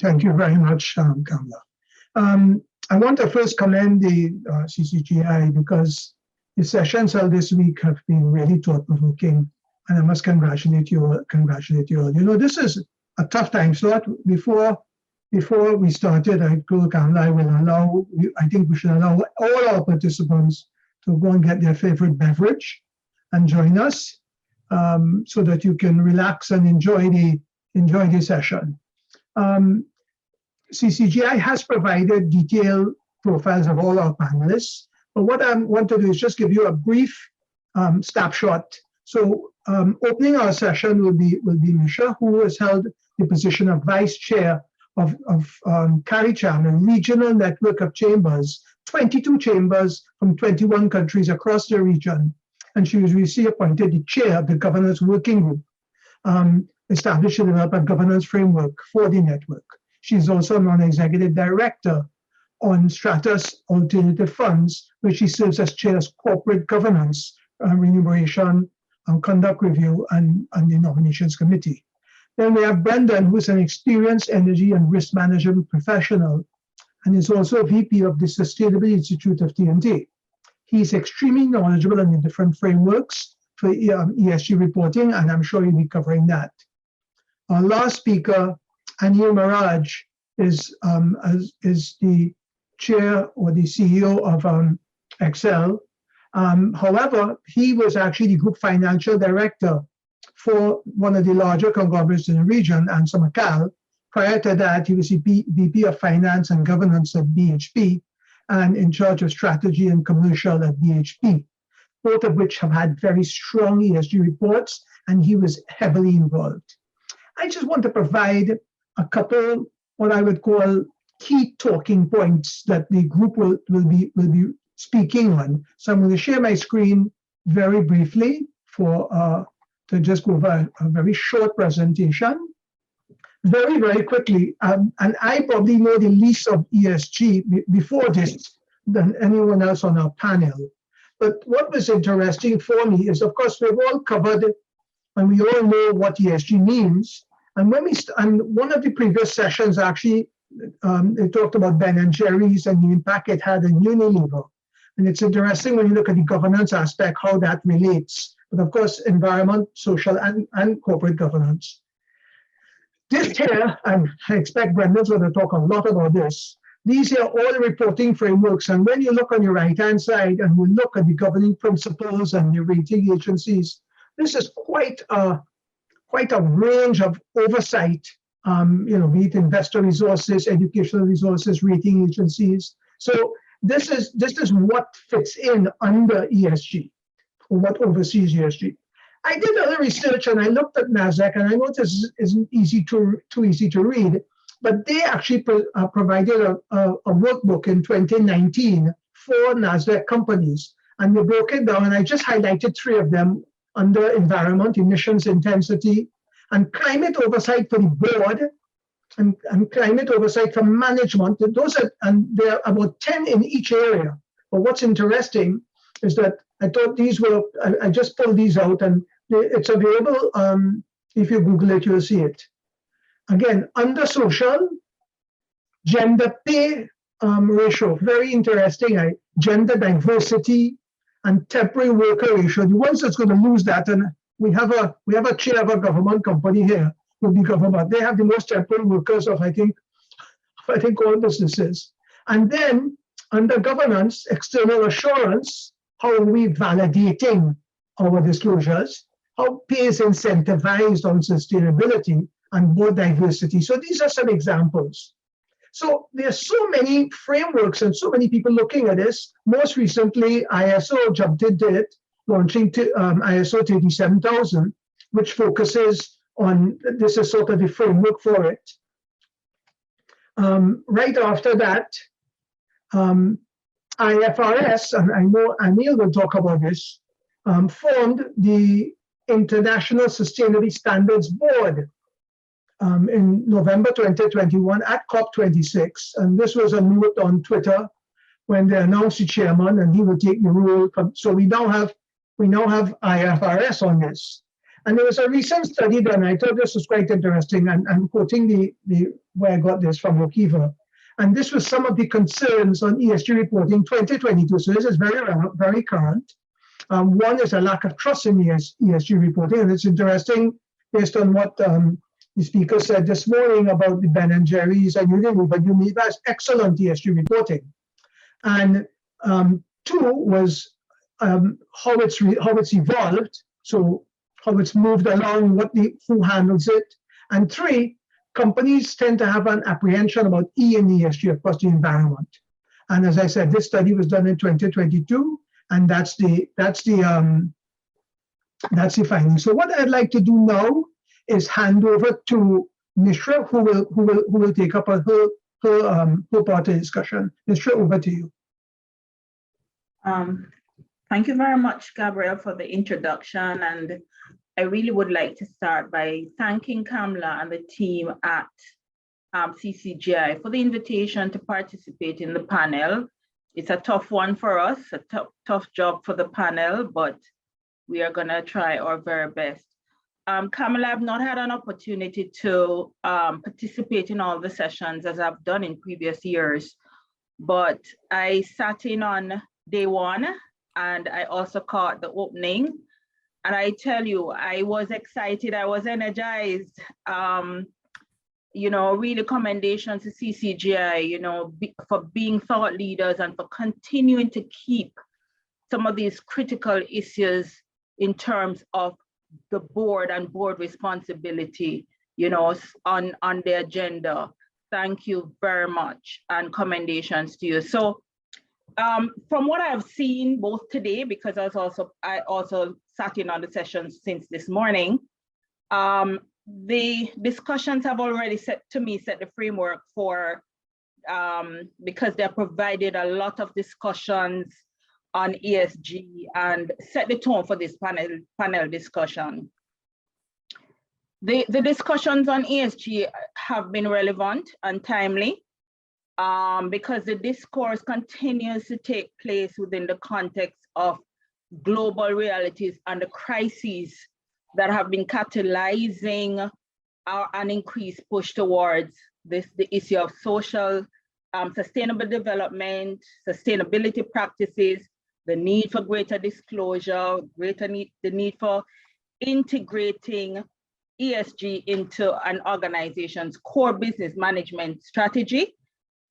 Thank you very much, Kamala. I want to first commend the CCGI because the sessions held this week have been really thought-provoking, and I must congratulate you all. You know, this is a tough time slot. Before we started, I told Kamala I think we should allow all our participants to go and get their favorite beverage and join us so that you can relax and enjoy the session. CCGI has provided detailed profiles of all our panelists, but what I want to do is just give you a brief snapshot. So opening our session will be Misha, who has held the position of Vice Chair of CARICHAM, a regional network of chambers, 22 chambers from 21 countries across the region. And she was recently appointed the chair of the Governance Working Group, established to develop a governance framework for the network. She's also a non-executive director on Stratus Alternative Funds, where she serves as chair of corporate governance, remuneration, conduct review, and the nominations committee. Then we have Brendon, who is an experienced energy and risk management professional, and is also a VP of the Sustainability Institute of TNT. He's extremely knowledgeable in the different frameworks for ESG reporting, and I'm sure he'll be covering that. Our last speaker, Aneal Maharaj, is the chair or the CEO of Excel. However, he was actually the group financial director for one of the larger conglomerates in the region, Aneal. Prior to that, he was the VP of Finance and Governance at BHP and in charge of strategy and commercial at BHP, both of which have had very strong ESG reports, and he was heavily involved. I just want to provide a couple, what I would call key talking points that the group will be speaking on. So I'm going to share my screen very briefly to just go over a very short presentation. Very, very quickly, and I probably know the least of ESG before this than anyone else on our panel. But what was interesting for me is, of course, we've all covered it, and we all know what ESG means. And one of the previous sessions actually, it talked about Ben & Jerry's and the impact it had on Unilever. And it's interesting when you look at the governance aspect, how that relates. But of course, environment, social, and corporate governance. This here, and I expect Brendon's going to talk a lot about this, these are all reporting frameworks. And when you look on your right-hand side and you look at the governing principles and the rating agencies, this is quite a range of oversight, be it investor resources, educational resources, rating agencies. So this is what fits in under ESG, or what oversees ESG. I did other research and I looked at NASDAQ, and I know this isn't too easy to read, but they actually provided a workbook in 2019 for NASDAQ companies. And they broke it down, and I just highlighted 3 of them under environment, emissions intensity, and climate oversight for the board, and climate oversight for management. And there are about 10 in each area. But what's interesting is that I thought I just pulled these out, and it's available. If you Google it, you'll see it. Again, under social, gender pay ratio, very interesting. Gender diversity and temporary worker ratio. The ones that's going to lose that, and we have a chair of a government company here, will be government. They have the most temporary workers of I think all businesses. And then under governance, external assurance, how are we validating our disclosures? How pay is incentivized on sustainability and board diversity. So these are some examples. So there's so many frameworks and so many people looking at this. Most recently, ISO jumped into it, launching ISO 37000, which focuses on, this is sort of the framework for it. Right after that, IFRS, and I know Aneal will talk about this, formed the International Sustainability Standards Board in November 2021 at COP26. And this was a note on Twitter when they announced the chairman, and he will take the role. So we now have IFRS on this. And there was a recent study done, I thought this was quite interesting, and I'm quoting the where I got this from Okiva. And this was some of the concerns on ESG reporting 2022. So this is very current. One is a lack of trust in ESG reporting. And it's interesting based on what the speaker said this morning about the Ben & Jerry's and Unilever excellent ESG reporting. And two was how it's evolved. So how it's moved along, who handles it. And three, companies tend to have an apprehension about E and ESG, of course, the environment. And as I said, this study was done in 2022, and that's the finding. So what I'd like to do now is hand over to Misha, who will take up her part of the discussion. Misha, over to you. Thank you very much, Gabriel, for the introduction. And I really would like to start by thanking Kamala and the team at CCGI for the invitation to participate in the panel. It's a tough one for us, a tough job for the panel, but we are gonna try our very best. Kamala, I've not had an opportunity to participate in all the sessions as I've done in previous years, but I sat in on day one and I also caught the opening. And I tell you, I was excited, I was energized. Really commendations to CCGI, for being thought leaders and for continuing to keep some of these critical issues in terms of the board and board responsibility, on the agenda. Thank you very much and commendations to you. So from what I've seen both today, because I also sat in on the sessions since this morning, the discussions have already set the framework for, because they provided a lot of discussions on ESG and set the tone for this panel discussion. The discussions on ESG have been relevant and timely, because the discourse continues to take place within the context of global realities and the crises that have been catalyzing an increased push towards the issue of social sustainable development, sustainability practices, the need for greater disclosure, the need for integrating ESG into an organization's core business management strategy,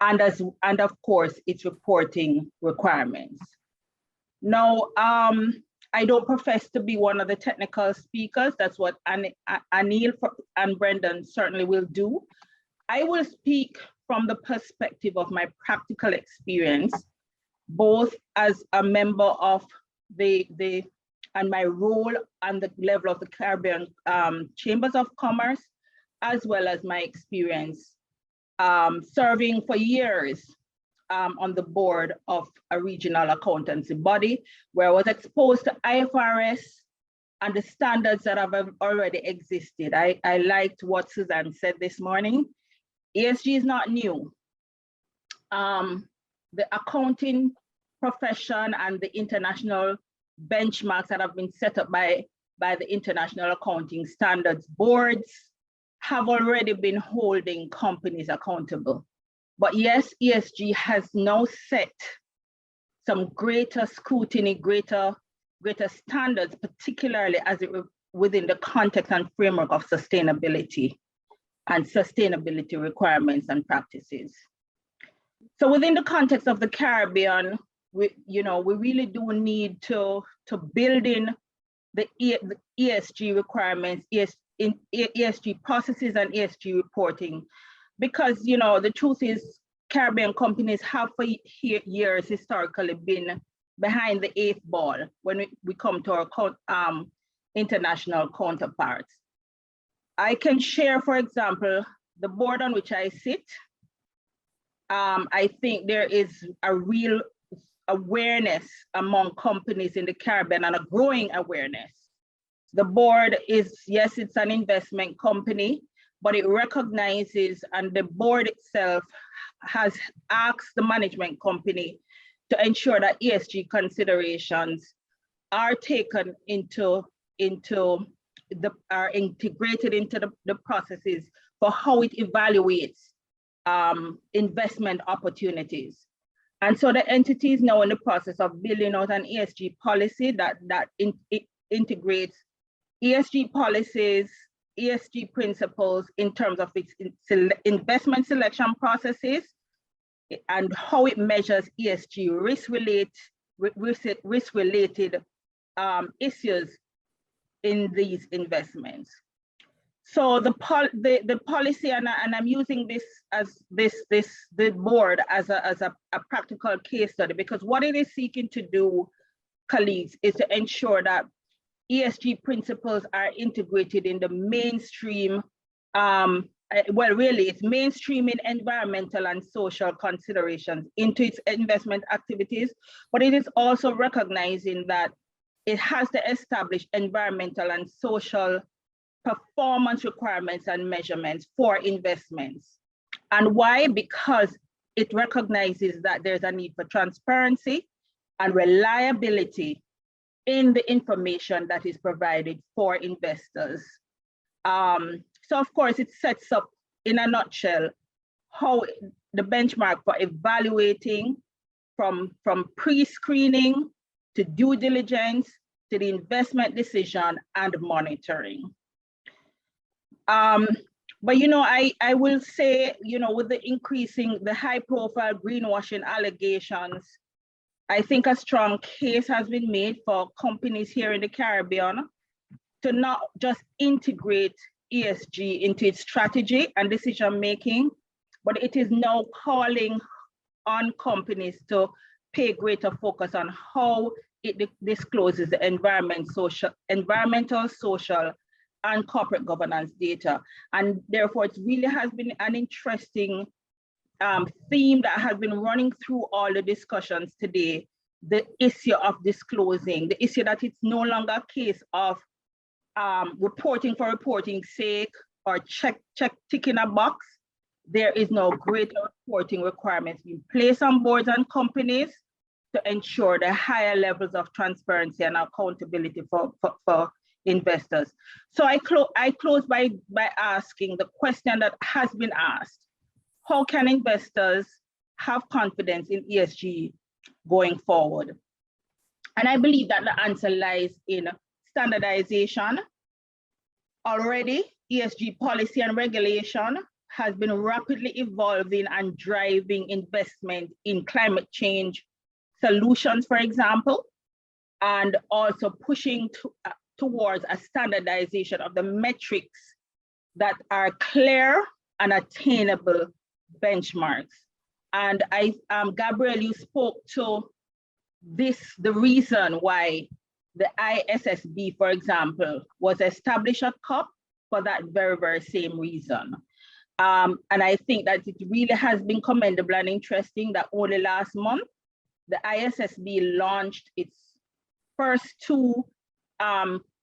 and of course, its reporting requirements. Now, I don't profess to be one of the technical speakers. That's what Aneal and Brendon certainly will do. I will speak from the perspective of my practical experience, both as a member of and my role and the level of the Caribbean Chambers of Commerce, as well as my experience serving for years on the board of a regional accountancy body, where I was exposed to IFRS and the standards that have already existed. I liked what Suzanne said this morning. ESG is not new. The accounting profession and the international benchmarks that have been set up by the International Accounting Standards boards have already been holding companies accountable. But yes, ESG has now set some greater scrutiny, greater standards, particularly as it within the context and framework of sustainability and sustainability requirements and practices. So within the context of the Caribbean, we really do need to build in the ESG requirements, ESG processes and ESG reporting, because the truth is Caribbean companies have for years historically been behind the 8th ball when we come to our international counterparts. I can share, for example, the board on which I sit. I think there is a real awareness among companies in the Caribbean and a growing awareness. The board is, yes, it's an investment company, but it recognizes, and the board itself has asked the management company to ensure that ESG considerations are taken into are integrated into the processes for how it evaluates investment opportunities. And so the entity is now in the process of building out an ESG policy that integrates ESG policies, ESG principles in terms of its investment selection processes and how it measures ESG risk-related issues in these investments. So the policy, and I'm using this as the board as a practical case study, because what it is seeking to do, colleagues, is to ensure that ESG principles are integrated in the mainstream, well, really, it's mainstreaming environmental and social considerations into its investment activities, but it is also recognizing that it has to establish environmental and social performance requirements and measurements for investments. And why? Because it recognizes that there's a need for transparency and reliability in the information that is provided for investors. So of course, it sets up in a nutshell how the benchmark for evaluating from pre-screening to due diligence to the investment decision and monitoring. But I will say, with the increasing the high profile greenwashing allegations, I think a strong case has been made for companies here in the Caribbean to not just integrate ESG into its strategy and decision making, but it is now calling on companies to pay greater focus on how it discloses the environmental, social, and corporate governance data. And therefore, it really has been an interesting theme that has been running through all the discussions today, the issue of disclosing, the issue that it's no longer a case of reporting for reporting's sake or ticking a box. There is no greater reporting requirements being placed on boards and companies to ensure the higher levels of transparency and accountability for investors. So I close by asking the question that has been asked: how can investors have confidence in ESG going forward? And I believe that the answer lies in standardization. Already, ESG policy and regulation has been rapidly evolving and driving investment in climate change solutions, for example, and also pushing towards a standardization of the metrics that are clear and attainable benchmarks. And Gabriel, you spoke to the reason why the ISSB, for example, was established at COP for that very, very same reason. And I think that it really has been commendable and interesting that only last month, the ISSB launched its first two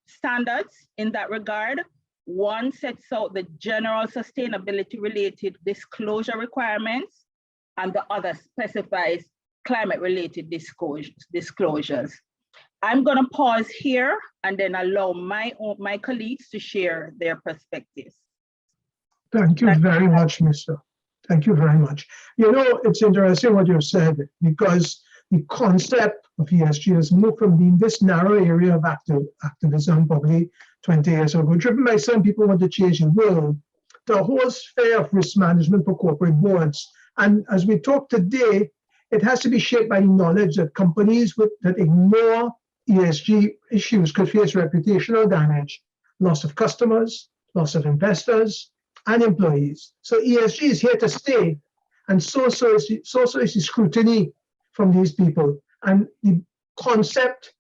standards in that regard. One sets out the general sustainability related disclosure requirements, and the other specifies climate related disclosures. I'm going to pause here and then allow my colleagues to share their perspectives. Thank you very much, Misha. Thank you very much. It's interesting what you said, because the concept of ESG has moved from being this narrow area of activism probably 20 years ago, driven by some people who want to change the world, to a whole sphere of risk management for corporate boards. And as we talk today, it has to be shaped by knowledge that companies that ignore ESG issues could face reputational damage, loss of customers, loss of investors, and employees. So ESG is here to stay, and so is the scrutiny from these people. And the concept,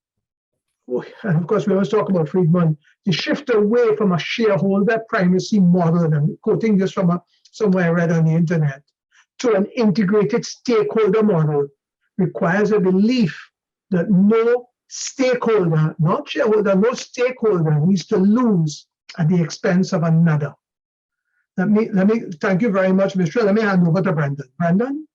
and of course we always talk about Friedman, the shift away from a shareholder primacy model, and I'm quoting this from somewhere I read on the internet, to an integrated stakeholder model requires a belief that no stakeholder, not shareholder, no stakeholder needs to lose at the expense of another. Let me thank you very much, Mr. Let me hand over to Brendon. Brendon?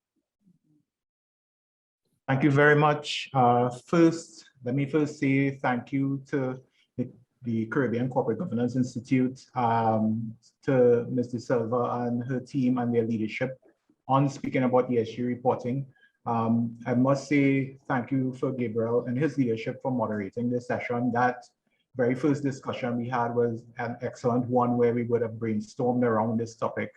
Thank you very much. Let me first say thank you to the Caribbean Corporate Governance Institute, to Ms. De Silva and her team and their leadership on speaking about ESG reporting. I must say thank you for Gabriel and his leadership for moderating this session. That very first discussion we had was an excellent one where we would have brainstormed around this topic.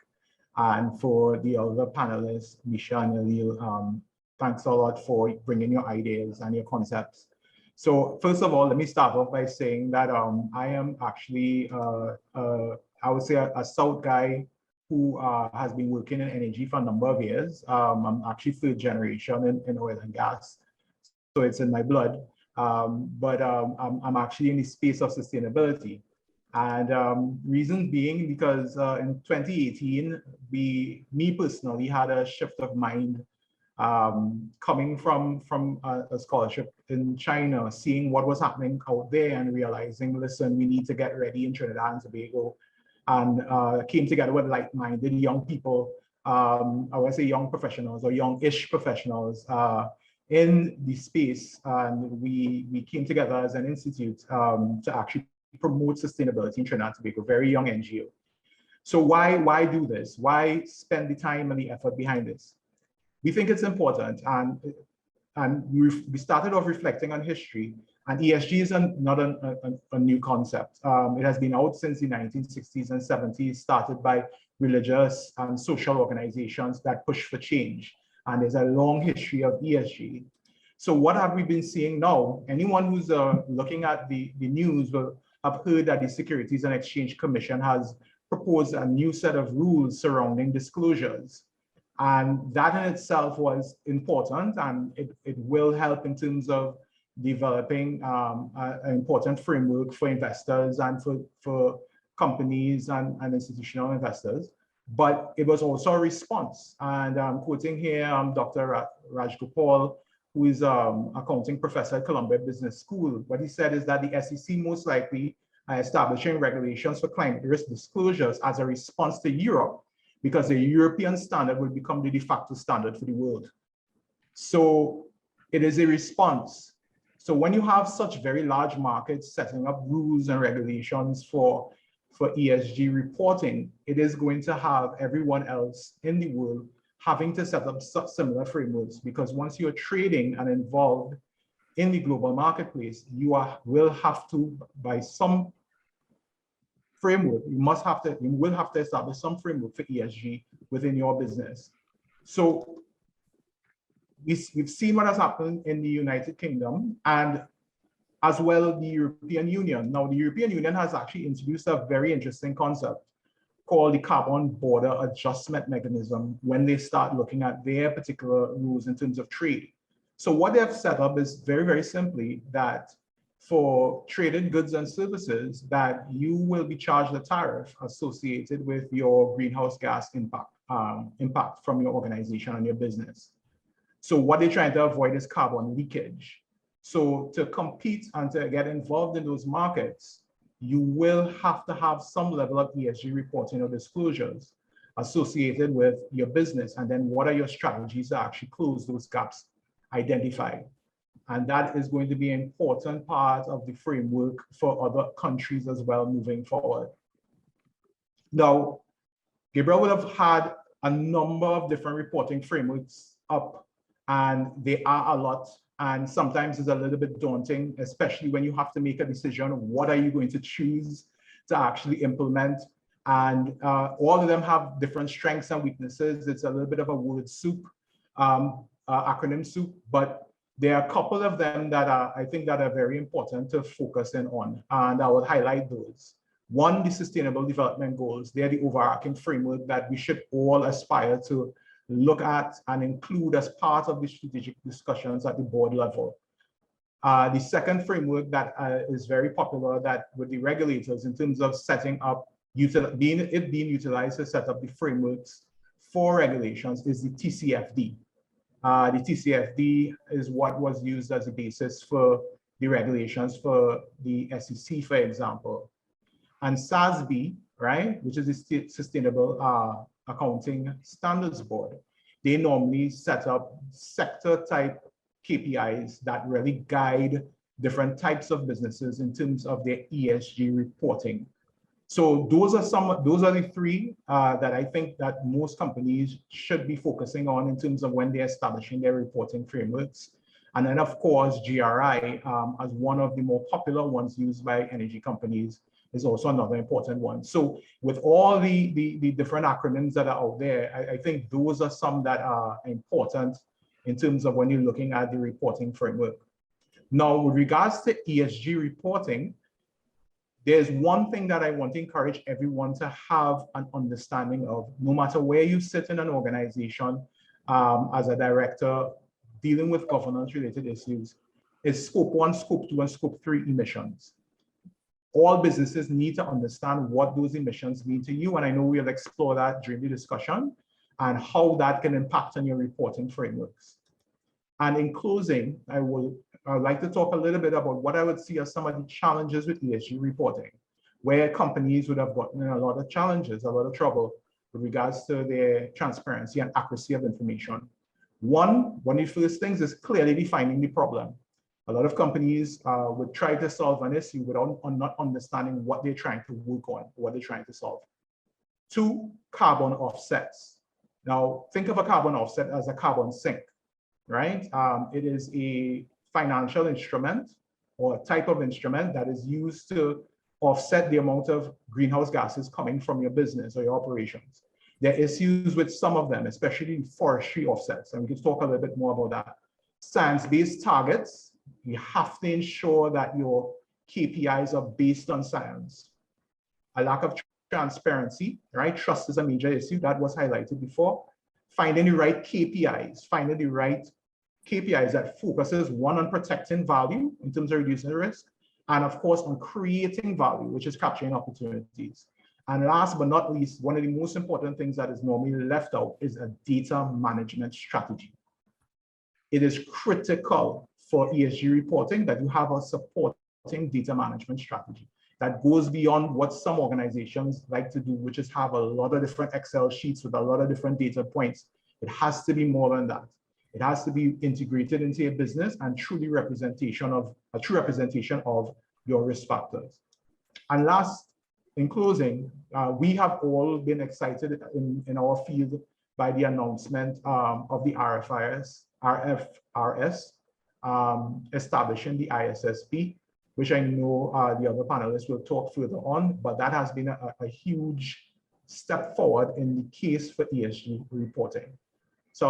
And for the other panelists, Misha and Aneal, thanks a lot for bringing your ideas and your concepts. So first of all, let me start off by saying that I am actually, I would say a South guy who has been working in energy for a number of years. I'm actually third generation in oil and gas, so it's in my blood. But I'm actually in the space of sustainability. And reason being because in 2018, me personally had a shift of mind coming from a scholarship in China, seeing what was happening out there and realizing, listen, we need to get ready in Trinidad and Tobago, and came together with like-minded young people, I would say young professionals or young-ish professionals in the space. And we came together as an institute to actually promote sustainability in Trinidad and Tobago, very young NGO. So why do this? Why spend the time and the effort behind this? We think it's important, and we started off reflecting on history, and ESG is not a new concept. It has been out since the 1960s and 70s, started by religious and social organizations that push for change, and there's a long history of ESG. So what have we been seeing now? Anyone who's looking at the news will have heard that the Securities and Exchange Commission has proposed a new set of rules surrounding disclosures. And that in itself was important, and it will help in terms of developing an important framework for investors and for companies and institutional investors. But it was also a response. And I'm quoting here Dr. Raj Gopal, who is accounting professor at Columbia Business School. What he said is that the SEC most likely are establishing regulations for climate risk disclosures as a response to Europe, because the European standard will become the de facto standard for the world. So it is a response. So when you have such very large markets setting up rules and regulations for ESG reporting, it is going to have everyone else in the world having to set up similar frameworks, because once you're trading and involved in the global marketplace, you will have to, by some framework, you will have to establish some framework for ESG within your business. So we've seen what has happened in the United Kingdom and as well the European Union. Now, the European Union has actually introduced a very interesting concept called the carbon border adjustment mechanism when they start looking at their particular rules in terms of trade. So what they have set up is very, very simply that for traded goods and services, that you will be charged a tariff associated with your greenhouse gas impact from your organization and your business. So what they're trying to avoid is carbon leakage. So to compete and to get involved in those markets, you will have to have some level of ESG reporting or disclosures associated with your business. And then what are your strategies to actually close those gaps identified? And that is going to be an important part of the framework for other countries as well moving forward. Now, Gabriel would have had a number of different reporting frameworks up, and they are a lot. And sometimes it's a little bit daunting, especially when you have to make a decision of what are you going to choose to actually implement. And all of them have different strengths and weaknesses. It's a little bit of a word soup, acronym soup, but there are a couple of them that I think that are very important to focus in on, and I will highlight those. One, the Sustainable Development Goals. They're the overarching framework that we should all aspire to look at and include as part of the strategic discussions at the board level. The second framework that is very popular that with the regulators in terms of setting up, being utilized to set up the frameworks for regulations is the TCFD. The TCFD is what was used as a basis for the regulations for the SEC, for example. And SASB, right, which is the Sustainable Accounting Standards Board, they normally set up sector type KPIs that really guide different types of businesses in terms of their ESG reporting. So those are the three that I think that most companies should be focusing on in terms of when they're establishing their reporting frameworks. And then of course, GRI as one of the more popular ones used by energy companies is also another important one. So with all the different acronyms that are out there, I think those are some that are important in terms of when you're looking at the reporting framework. Now, with regards to ESG reporting, there's one thing that I want to encourage everyone to have an understanding of, no matter where you sit in an organization as a director dealing with governance-related issues, is Scope 1, Scope 2, and Scope 3 emissions. All businesses need to understand what those emissions mean to you, and I know we'll explore that during the discussion and how that can impact on your reporting frameworks. And in closing, I would like to talk a little bit about what I would see as some of the challenges with ESG reporting, where companies would have gotten in a lot of challenges, a lot of trouble with regards to their transparency and accuracy of information. One of the first things is clearly defining the problem. A lot of companies would try to solve an issue without not understanding what they're trying to work on, what they're trying to solve. Two, carbon offsets. Now, think of a carbon offset as a carbon sink, right? It is a financial instrument or a type of instrument that is used to offset the amount of greenhouse gases coming from your business or your operations. There are issues with some of them, especially forestry offsets, and we can talk a little bit more about that. Science-based targets, you have to ensure that your KPIs are based on science. A lack of transparency, right? Trust is a major issue that was highlighted before. Finding the right KPIs, finding the right KPIs that focuses, one, on protecting value in terms of reducing the risk, and of course on creating value, which is capturing opportunities. And last but not least, one of the most important things that is normally left out is a data management strategy. It is critical for ESG reporting that you have a supporting data management strategy that goes beyond what some organizations like to do, which is have a lot of different Excel sheets with a lot of different data points. It has to be more than that. It has to be integrated into your business and a true representation of your risk factors. And last, in closing, we have all been excited in our field by the announcement of the RFRS establishing the ISSP, which I know the other panelists will talk further on, but that has been a huge step forward in the case for ESG reporting. So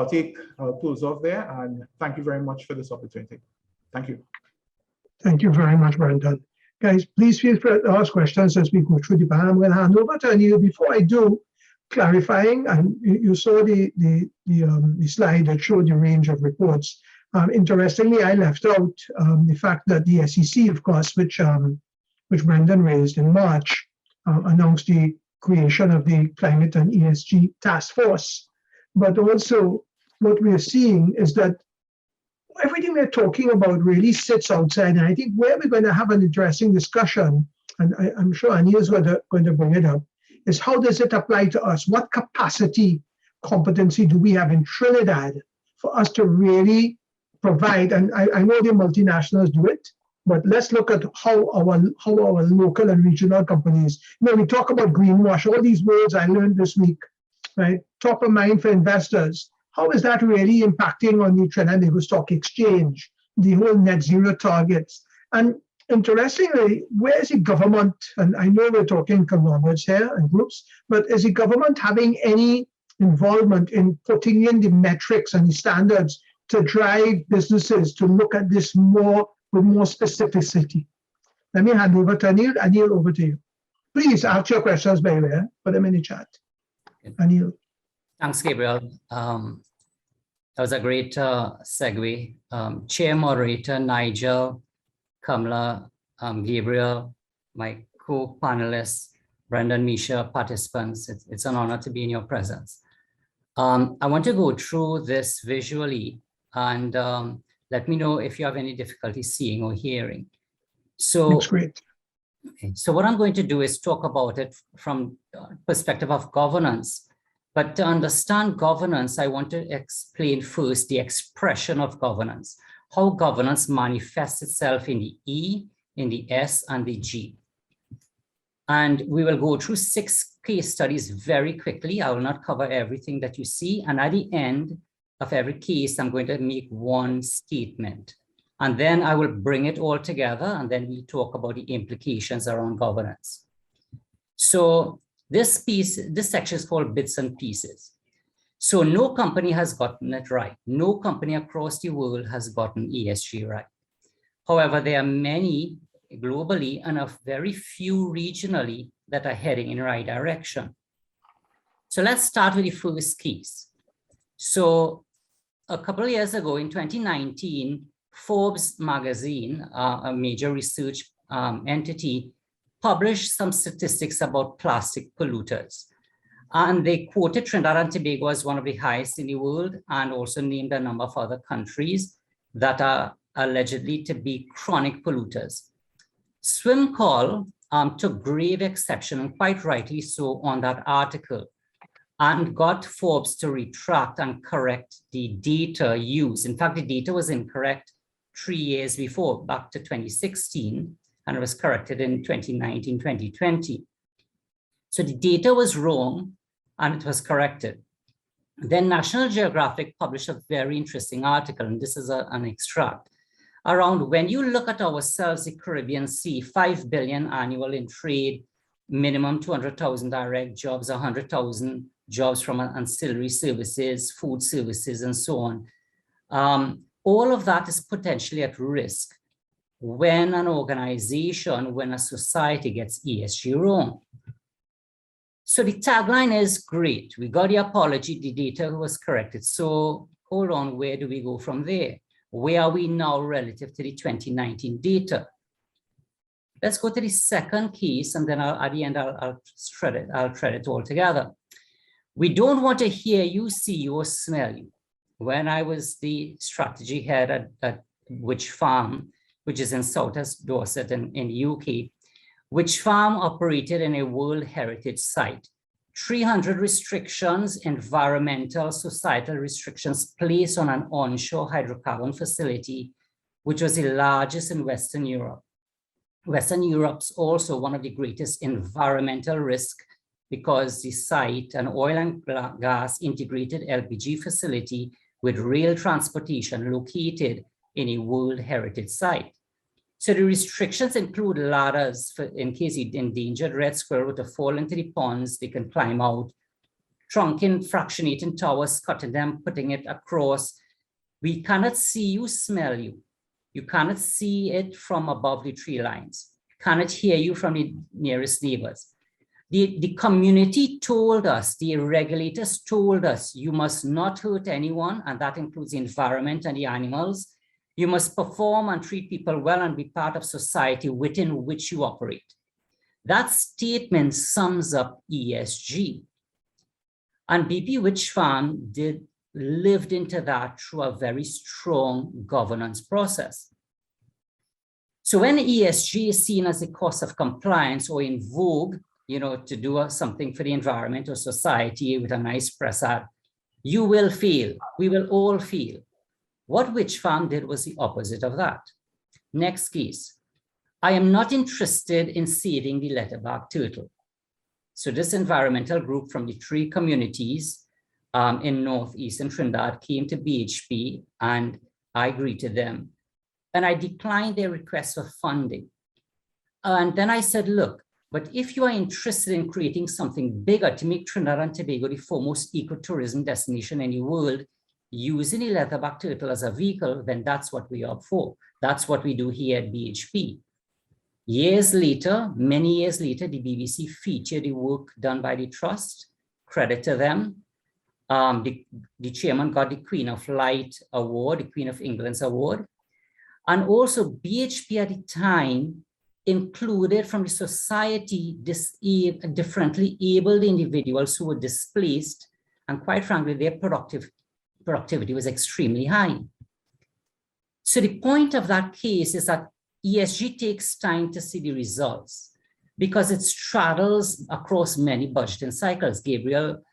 I'll close off there, and thank you very much for this opportunity. Thank you. Thank you very much, Brendon. Guys, please feel free to ask questions as we go through the panel. I'm going to hand over to Aneal. Before I do, clarifying, and you saw the slide that showed the range of reports. Interestingly, I left out the fact that the SEC, of course, which Brendon raised in March, announced the creation of the Climate and ESG Task Force. But also, what we're seeing is that everything we're talking about really sits outside. And I think where we're going to have an interesting discussion, and I'm sure Aneal is going to bring it up, is how does it apply to us? What capacity, competency do we have in Trinidad for us to really provide? And I know the multinationals do it, but let's look at how our local and regional companies, we talk about greenwash, all these words I learned this week, right? Top of mind for investors. How is that really impacting on the Trinidad Stock Exchange, the whole net zero targets? And interestingly, where is the government, and I know we're talking conglomerates here and groups, but is the government having any involvement in putting in the metrics and the standards to drive businesses to look at this with more specificity? Let me hand over to Aneal. Aneal, over to you. Please ask your questions, by the way. Put them in the chat. Aneal. Thanks, Gabriel. That was a great segue. Chair, moderator, Nigel, Kamala, Gabriel, my co-panelists, Brendon, Misha, participants, it's an honor to be in your presence. I want to go through this visually and let me know if you have any difficulty seeing or hearing. So, that's great. Okay, so what I'm going to do is talk about it from the perspective of governance, But to understand governance, I want to explain first the expression of governance, how governance manifests itself in the E, in the S, and the G. And we will go through 6 case studies very quickly. I will not cover everything that you see. And at the end of every case, I'm going to make one statement. And then I will bring it all together, and then we talk about the implications around governance. So this section is called bits and pieces. So no company has gotten it right. No company across the world has gotten ESG right. However, there are many globally and a very few regionally that are heading in the right direction. So let's start with the first case. So a couple of years ago in 2019, Forbes magazine, a major research entity, published some statistics about plastic polluters. And they quoted Trinidad and Tobago as one of the highest in the world, and also named a number of other countries that are allegedly to be chronic polluters. SwimCall took grave exception, and quite rightly so, on that article, and got Forbes to retract and correct the data used. In fact, the data was incorrect 3 years before, back to 2016, and it was corrected in 2019, 2020. So the data was wrong, and it was corrected. Then National Geographic published a very interesting article, and this is an extract, around when you look at ourselves, the Caribbean Sea, 5 billion annual in trade, minimum 200,000 direct jobs, 100,000 jobs from ancillary services, food services, and so on. All of that is potentially at risk when an organization, when a society gets ESG wrong. So the tagline is great. We got the apology, the data was corrected. So hold on, where do we go from there? Where are we now relative to the 2019 data? Let's go to the second case, and then at the end, I'll thread it all together. We don't want to hear you, see you, or smell you. When I was the strategy head at Witch Farm, which is in Southwest Dorset in the UK, Witch Farm operated in a World Heritage Site. 300 restrictions, environmental, societal restrictions placed on an onshore hydrocarbon facility, which was the largest in Western Europe. Western Europe's also one of the greatest environmental risks because the site, an oil and gas integrated LPG facility with rail transportation located in a World Heritage Site. So the restrictions include ladders for, in case the endangered red squirrel were to fall into the ponds, they can climb out, trunking, fractionating towers, cutting them, putting it across. We cannot see you, smell you. You cannot see it from above the tree lines. You cannot hear you from the nearest neighbors. The community told us, the regulators told us, you must not hurt anyone, and that includes the environment and the animals. You must perform and treat people well and be part of society within which you operate. That statement sums up ESG. And BP Witch Farm lived into that through a very strong governance process. So when ESG is seen as a cost of compliance or in vogue, you know, to do something for the environment or society with a nice press ad, you will fail. We will all fail. What Witch Farm did was the opposite of that. Next case. I am not interested in saving the leatherback turtle. So this environmental group from the 3 communities in northeastern Trinidad came to BHP, and I greeted them. And I declined their request for funding. And then I said, look, but if you are interested in creating something bigger to make Trinidad and Tobago the foremost ecotourism destination in the world, using a leatherback turtle as a vehicle, then that's what we are for. That's what we do here at BHP. Years later, many years later, the BBC featured the work done by the trust. Credit to them. The chairman got the Queen of Light Award, the Queen of England's award. And also BHP at the time included from the society differently abled individuals who were displaced, and quite frankly, their productivity was extremely high. So the point of that case is that ESG takes time to see the results because it straddles across many budgeting cycles. Gabriel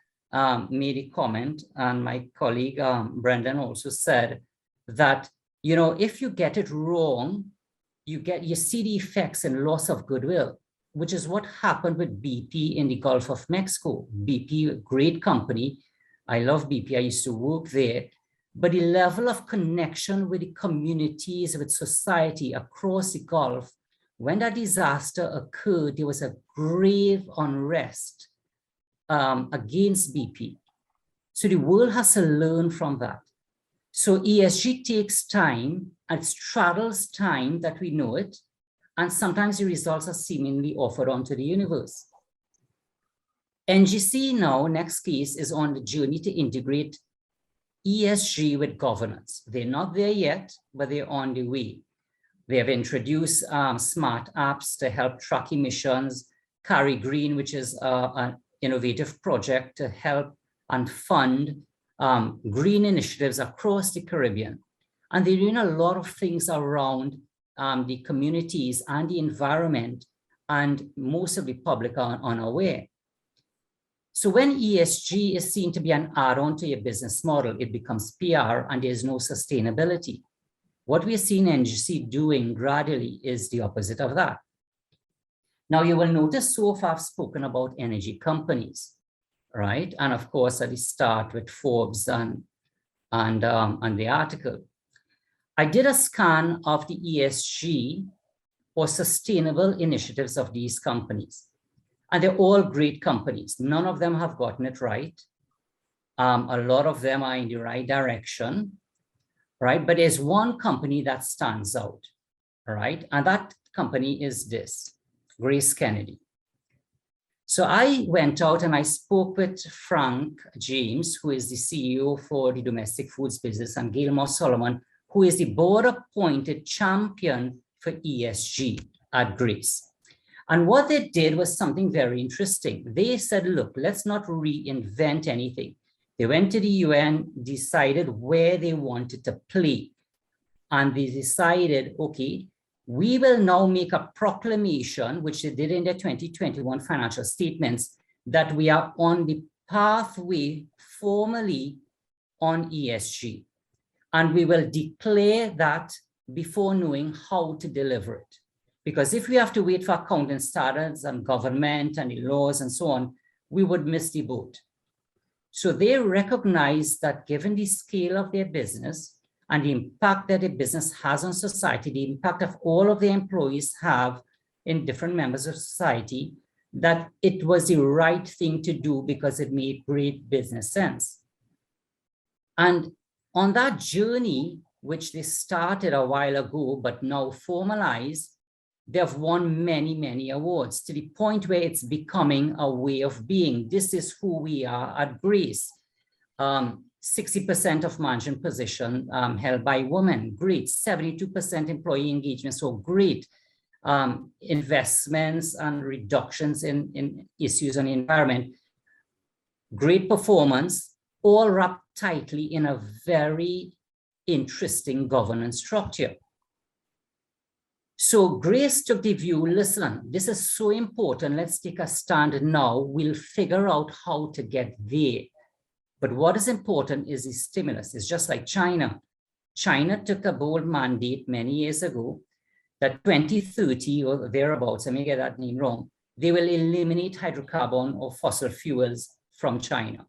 made a comment, and my colleague Brendon also said that, you know, if you get it wrong, you see the effects and loss of goodwill, which is what happened with BP in the Gulf of Mexico. BP, a great company. I love BP. I used to work there. But the level of connection with the communities, with society across the Gulf, when that disaster occurred, there was a grave unrest against BP. So the world has to learn from that. So ESG takes time, and it straddles time that we know it, and sometimes the results are seemingly offered onto the universe. NGC now, next case, is on the journey to integrate ESG with governance. They're not there yet, but they're on the way. They have introduced smart apps to help track emissions, Carry Green, which is an innovative project to help and fund green initiatives across the Caribbean. And they're doing a lot of things around the communities and the environment, and most of the public are unaware. So when ESG is seen to be an add-on to your business model, it becomes PR and there's no sustainability. What we're seeing NGC doing gradually is the opposite of that. Now you will notice so far I've spoken about energy companies, right? And of course at the start with Forbes and the article. I did a scan of the ESG or sustainable initiatives of these companies. And they're all great companies. None of them have gotten it right. A lot of them are in the right direction, right? But there's one company that stands out, right? And that company is this, Grace Kennedy. So I went out and I spoke with Brendon James, who is the CEO for the domestic foods business, and Gilmore Solomon, who is the board-appointed champion for ESG at Grace. And what they did was something very interesting. They said, look, let's not reinvent anything. They went to the UN, decided where they wanted to play. And they decided, okay, we will now make a proclamation, which they did in their 2021 financial statements, that we are on the pathway formally on ESG. And we will declare that before knowing how to deliver it. Because if we have to wait for accounting standards and government and the laws and so on, we would miss the boat. So they recognize that given the scale of their business and the impact that the business has on society, the impact of all of the employees have in different members of society, that it was the right thing to do because it made great business sense. And on that journey, which they started a while ago, but now formalized, they have won many, many awards to the point where it's becoming a way of being. This is who we are at Grace. 60% of management position held by women, great. 72% employee engagement, so great. Investments and reductions in issues on the environment, great performance, all wrapped tightly in a very interesting governance structure. So Grace took the view, listen, this is so important. Let's take a stand now. We'll figure out how to get there. But what is important is the stimulus. It's just like China. China took a bold mandate many years ago that 2030 or thereabouts, I may get that name wrong, they will eliminate hydrocarbon or fossil fuels from China,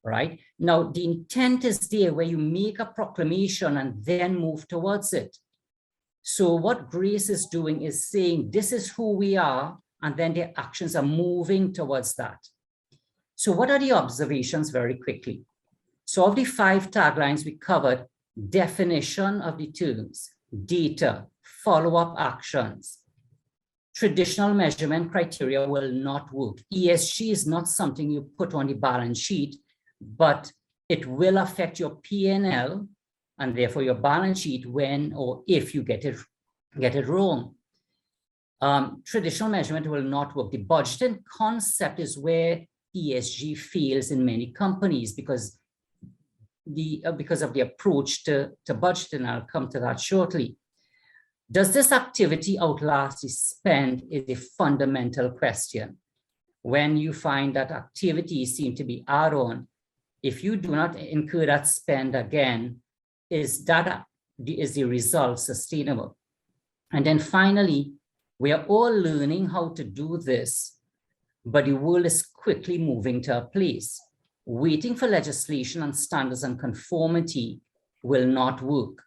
right? Now, the intent is there where you make a proclamation and then move towards it. So what Grace is doing is saying, this is who we are, and then their actions are moving towards that. So what are the observations very quickly? So of the 5 taglines we covered, definition of the terms, data, follow-up actions, traditional measurement criteria will not work. ESG is not something you put on the balance sheet, but it will affect your P&L and therefore your balance sheet when or if you get it wrong. Traditional measurement will not work. The budgeting concept is where ESG fails in many companies because of the approach to budgeting. I'll come to that shortly. Does this activity outlast the spend is a fundamental question. when you find that activities seem to be add-on, if you do not incur that spend again, is the result sustainable? And then finally, we are all learning how to do this, but the world is quickly moving to a place. Waiting for legislation and standards and conformity will not work.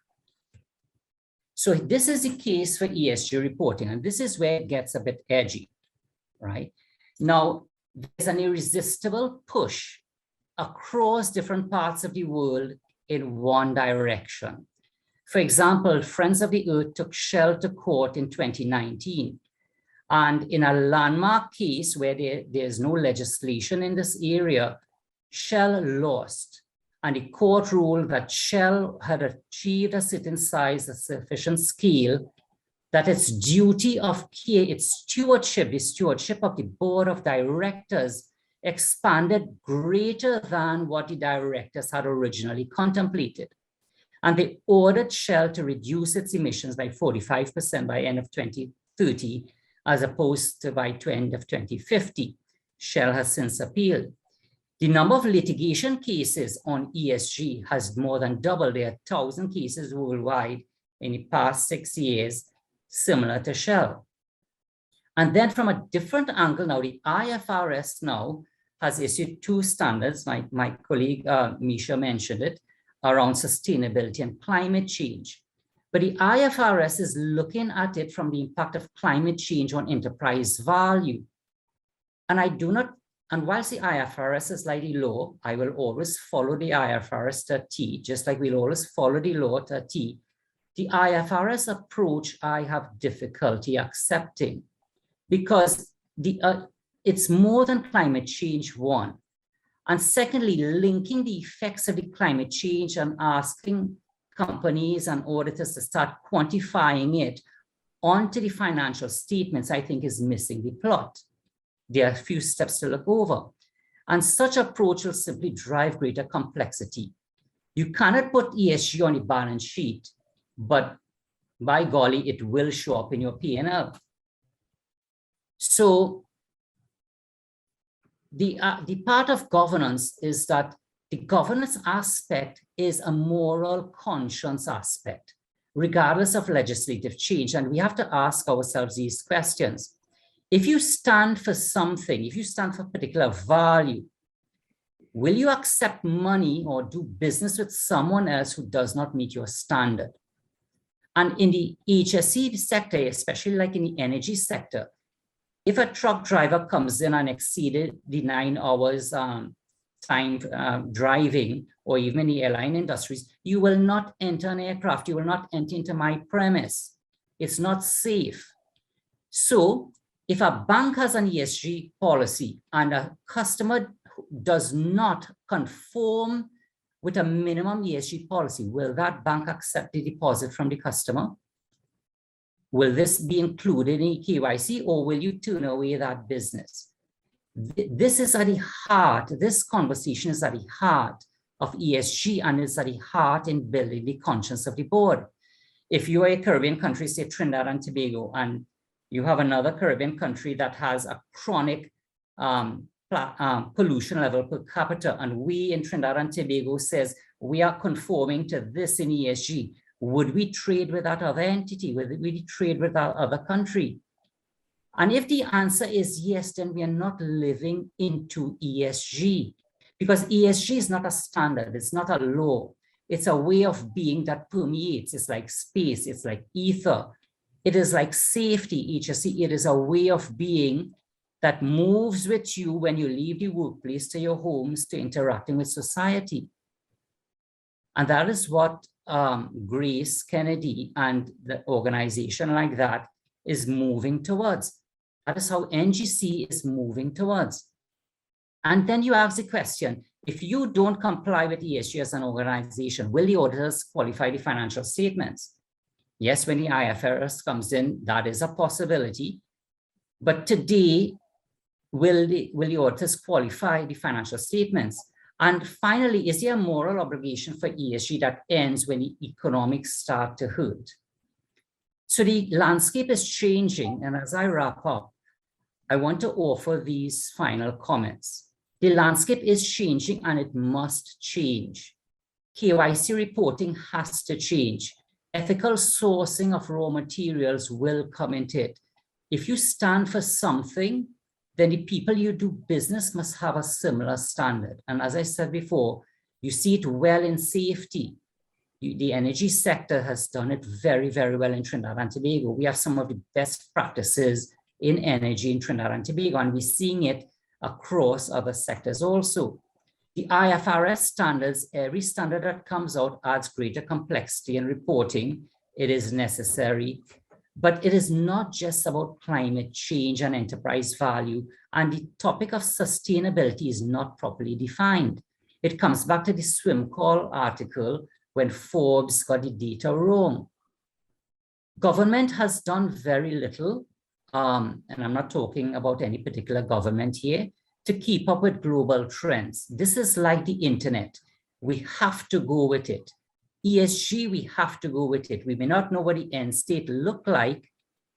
So this is the case for ESG reporting, and this is where it gets a bit edgy, right? Now, there's an irresistible push across different parts of the world in one direction. For example, Friends of the Earth took Shell to court in 2019. And in a landmark case where there's no legislation in this area, Shell lost. And the court ruled that Shell had achieved a certain size, a sufficient scale, that its duty of care, its stewardship, the stewardship of the board of directors expanded greater than what the directors had originally contemplated. And they ordered Shell to reduce its emissions by 45% by end of 2030, as opposed to by end of 2050. Shell has since appealed. The number of litigation cases on ESG has more than doubled. There are 1,000 cases worldwide in the past 6 years, similar to Shell. And then from a different angle now, the IFRS now has issued 2 standards, my colleague Misha mentioned it, around sustainability and climate change. But the IFRS is looking at it from the impact of climate change on enterprise value. And I do not, and whilst the IFRS is like the law, I will always follow the IFRS to a T, just like we'll always follow the law to a T. The IFRS approach I have difficulty accepting, because it's more than climate change, one. And secondly, linking the effects of the climate change and asking companies and auditors to start quantifying it onto the financial statements, I think is missing the plot. There are a few steps to look over. And such approach will simply drive greater complexity. You cannot put ESG on the balance sheet, but by golly, it will show up in your P&L. So the part of governance is that the governance aspect is a moral conscience aspect, regardless of legislative change. And we have to ask ourselves these questions. If you stand for something, if you stand for a particular value, will you accept money or do business with someone else who does not meet your standard? And in the HSE sector, especially like in the energy sector, if a truck driver comes in and exceeded the 9 hours time driving, or even in the airline industries, you will not enter an aircraft, you will not enter into my premise. It's not safe. So if a bank has an ESG policy and a customer does not conform with a minimum ESG policy, will that bank accept the deposit from the customer? Will this be included in KYC, or will you turn away that business? This is at the heart, this conversation is at the heart of ESG, and is at the heart in building the conscience of the board. If you are a Caribbean country, say Trinidad and Tobago, and you have another Caribbean country that has a chronic pollution level per capita, and we in Trinidad and Tobago says we are conforming to this in ESG, would we trade with that other entity? Would we trade with that other country? And if the answer is yes, then we are not living into ESG, because ESG is not a standard, it's not a law. It's a way of being that permeates. It's like space, it's like ether. It is like safety, HSE. It is a way of being that moves with you when you leave the workplace to your homes to interacting with society. And that is what Grace Kennedy and the organization like that is moving towards. That is how NGC is moving towards. And then you ask the question, if you don't comply with ESG as an organization, will the auditors qualify the financial statements? Yes, when the IFRS comes in, that is a possibility. But today, will the auditors qualify the financial statements? And finally, is there a moral obligation for ESG that ends when the economics start to hurt? So the landscape is changing. And as I wrap up, I want to offer these final comments. The landscape is changing and it must change. KYC reporting has to change. Ethical sourcing of raw materials will come into it. If you stand for something, then the people you do business must have a similar standard. And as I said before, you see it well in safety. The energy sector has done it very, very well in Trinidad and Tobago. We have some of the best practices in energy in Trinidad and Tobago, and we're seeing it across other sectors also. The IFRS standards, every standard that comes out adds greater complexity in reporting. It is necessary, but it is not just about climate change and enterprise value, and the topic of sustainability is not properly defined. It comes back to the swim call article when Forbes got the data wrong. Government has done very little, and I'm not talking about any particular government here, to keep up with global trends. This is like the internet. We have to go with it. ESG, we have to go with it. We may not know what the end state look like,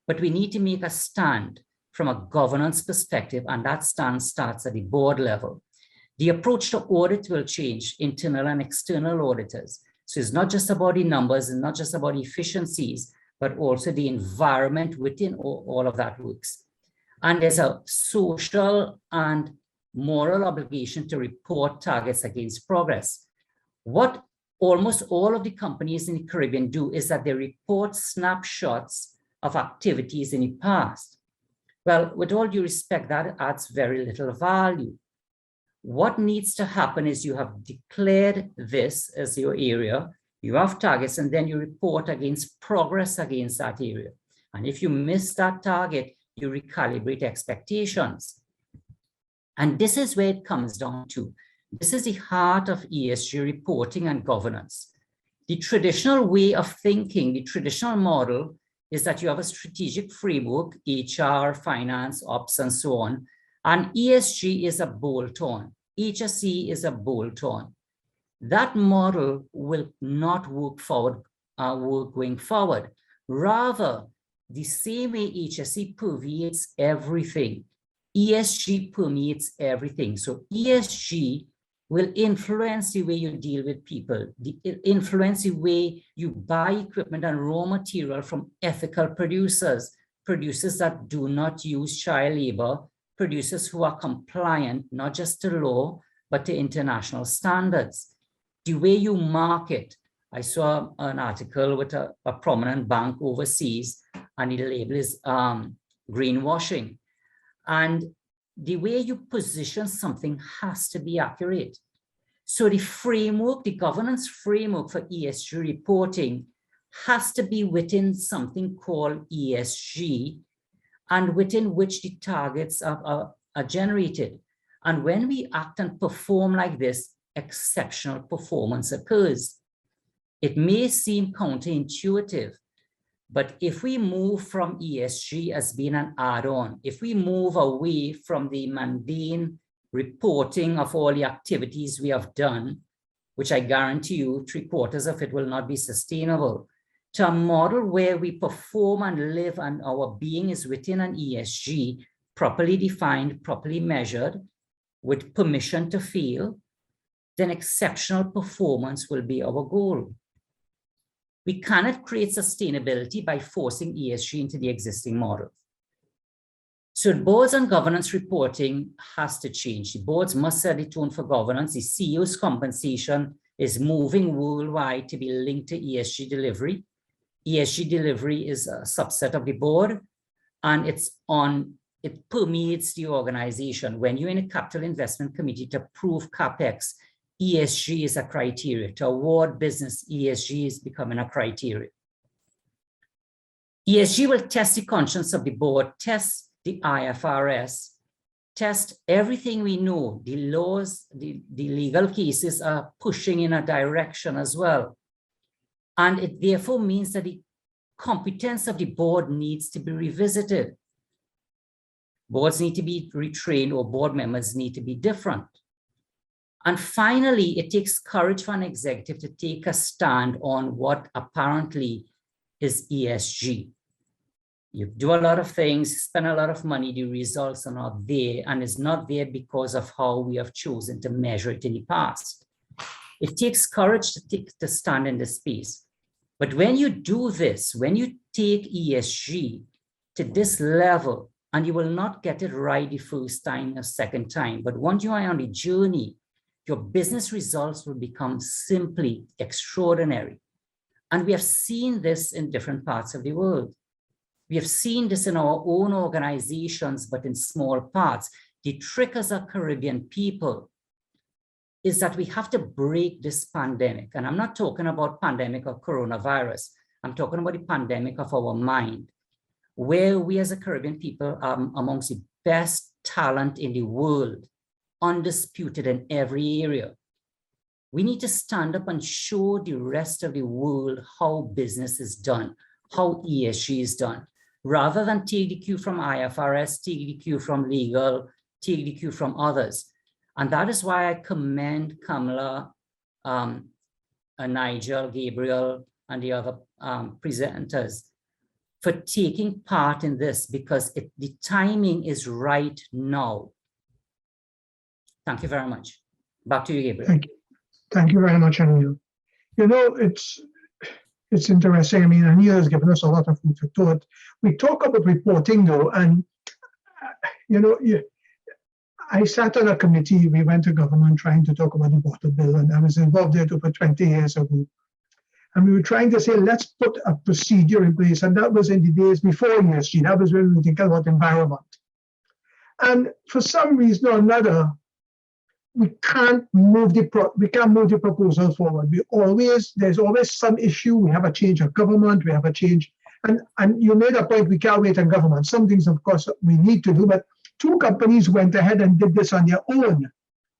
but we need to make a stand from a governance perspective, and that stand starts at the board level. The approach to audit will change, internal and external auditors. So it's not just about the numbers and not just about efficiencies, but also the environment within all of that works. And there's a social and moral obligation to report targets against progress. What almost all of the companies in the Caribbean do is that they report snapshots of activities in the past. Well, with all due respect, that adds very little value. What needs to happen is you have declared this as your area, you have targets, and then you report against progress against that area. And if you miss that target, you recalibrate expectations. And this is where it comes down to. This is the heart of ESG reporting and governance. The traditional way of thinking, the traditional model, is that you have a strategic framework, HR, finance, ops, and so on. And ESG is a bolt-on. HSE is a bolt-on. That model will not work going forward. Rather, the same way HSE permeates everything, ESG permeates everything. So ESG will influence the way you deal with people, influence the way you buy equipment and raw material from ethical producers, producers that do not use child labor, producers who are compliant, not just to law, but to international standards. The way you market. I saw an article with a prominent bank overseas, and the label is greenwashing. And the way you position something has to be accurate. So the framework, the governance framework for ESG reporting has to be within something called ESG, and within which the targets are generated. And when we act and perform like this, exceptional performance occurs. It may seem counterintuitive, but if we move from ESG as being an add-on, if we move away from the mundane reporting of all the activities we have done, which I guarantee you 3/4 of it will not be sustainable, to a model where we perform and live and our being is within an ESG, properly defined, properly measured, with permission to fail, then exceptional performance will be our goal. We cannot create sustainability by forcing ESG into the existing model. So boards and governance reporting has to change. The boards must set the tone for governance. The CEO's compensation is moving worldwide to be linked to ESG delivery. ESG delivery is a subset of the board, and it permeates the organization. When you're in a capital investment committee to approve CapEx, ESG is a criteria. To award business, ESG is becoming a criteria. ESG will test the conscience of the board, test the IFRS, test everything we know. The laws, the legal cases are pushing in a direction as well. And it therefore means that the competence of the board needs to be revisited. Boards need to be retrained, or board members need to be different. And finally, it takes courage for an executive to take a stand on what apparently is ESG. You do a lot of things, spend a lot of money, the results are not there, and it's not there because of how we have chosen to measure it in the past. It takes courage to stand in this space. But when you do this, when you take ESG to this level, and you will not get it right the first time or second time, but once you are on the journey, your business results will become simply extraordinary. And we have seen this in different parts of the world. We have seen this in our own organizations, but in small parts. The trick as a Caribbean people is that we have to break this pandemic. And I'm not talking about pandemic of coronavirus. I'm talking about the pandemic of our mind, where we as a Caribbean people are amongst the best talent in the world, undisputed in every area. We need to stand up and show the rest of the world how business is done, how ESG is done, rather than take the cue from IFRS, take the cue from legal, take the cue from others. And that is why I commend Kamala, Nigel, Gabriel, and the other presenters for taking part in this, because the timing is right now. Thank you very much. Back to you, Gabriel. Thank you. Thank you very much, Aneal. You know, it's interesting. I mean, Aneal has given us a lot of food for thought. We talk about reporting, though, and you know, I sat on a committee. We went to government trying to talk about the water bill, and I was involved there over 20 years ago. And we were trying to say, let's put a procedure in place. And that was in the days before ESG. That was when we were thinking about environment. And for some reason or another, we can't move the proposal forward. There's always some issue. We have a change of government. We have a change. And you made a point, we can't wait on government. Some things, of course, we need to do, but two companies went ahead and did this on their own.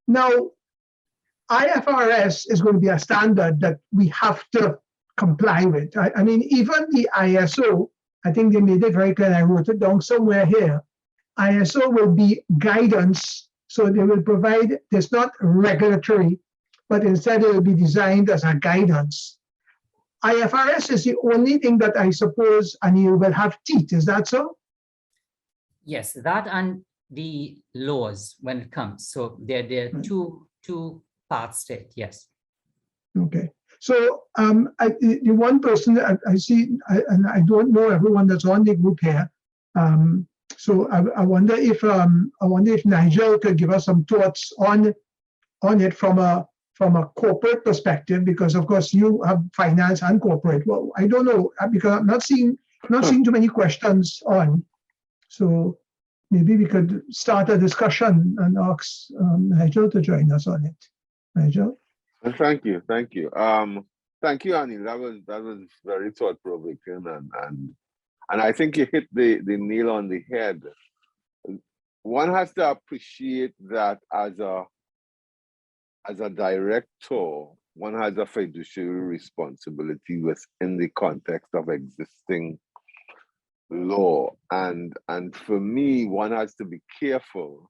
Now, IFRS is going to be a standard that we have to comply with. I mean, even the ISO, I think they made it very clear, I wrote it down somewhere here, ISO will be guidance, so they will provide, it's not regulatory, but instead it will be designed as a guidance. IFRS is the only thing that I suppose, and you will have teeth, is that so? Yes, that and the laws when it comes. So there are two parts to it, yes. Okay. So the one person that I see, and I don't know everyone that's on the group here. So I wonder if Nigel could give us some thoughts on it from a corporate perspective, because of course you have finance and corporate. Well, I don't know, because I'm not seeing too many questions on. So maybe we could start a discussion and ask Nigel to join us on it. Nigel? Thank you. Thank you, Aneal. That was very thought-provoking, and I think you hit the nail on the head. One has to appreciate that as a director, one has a fiduciary responsibility within the context of existing law, and for me, one has to be careful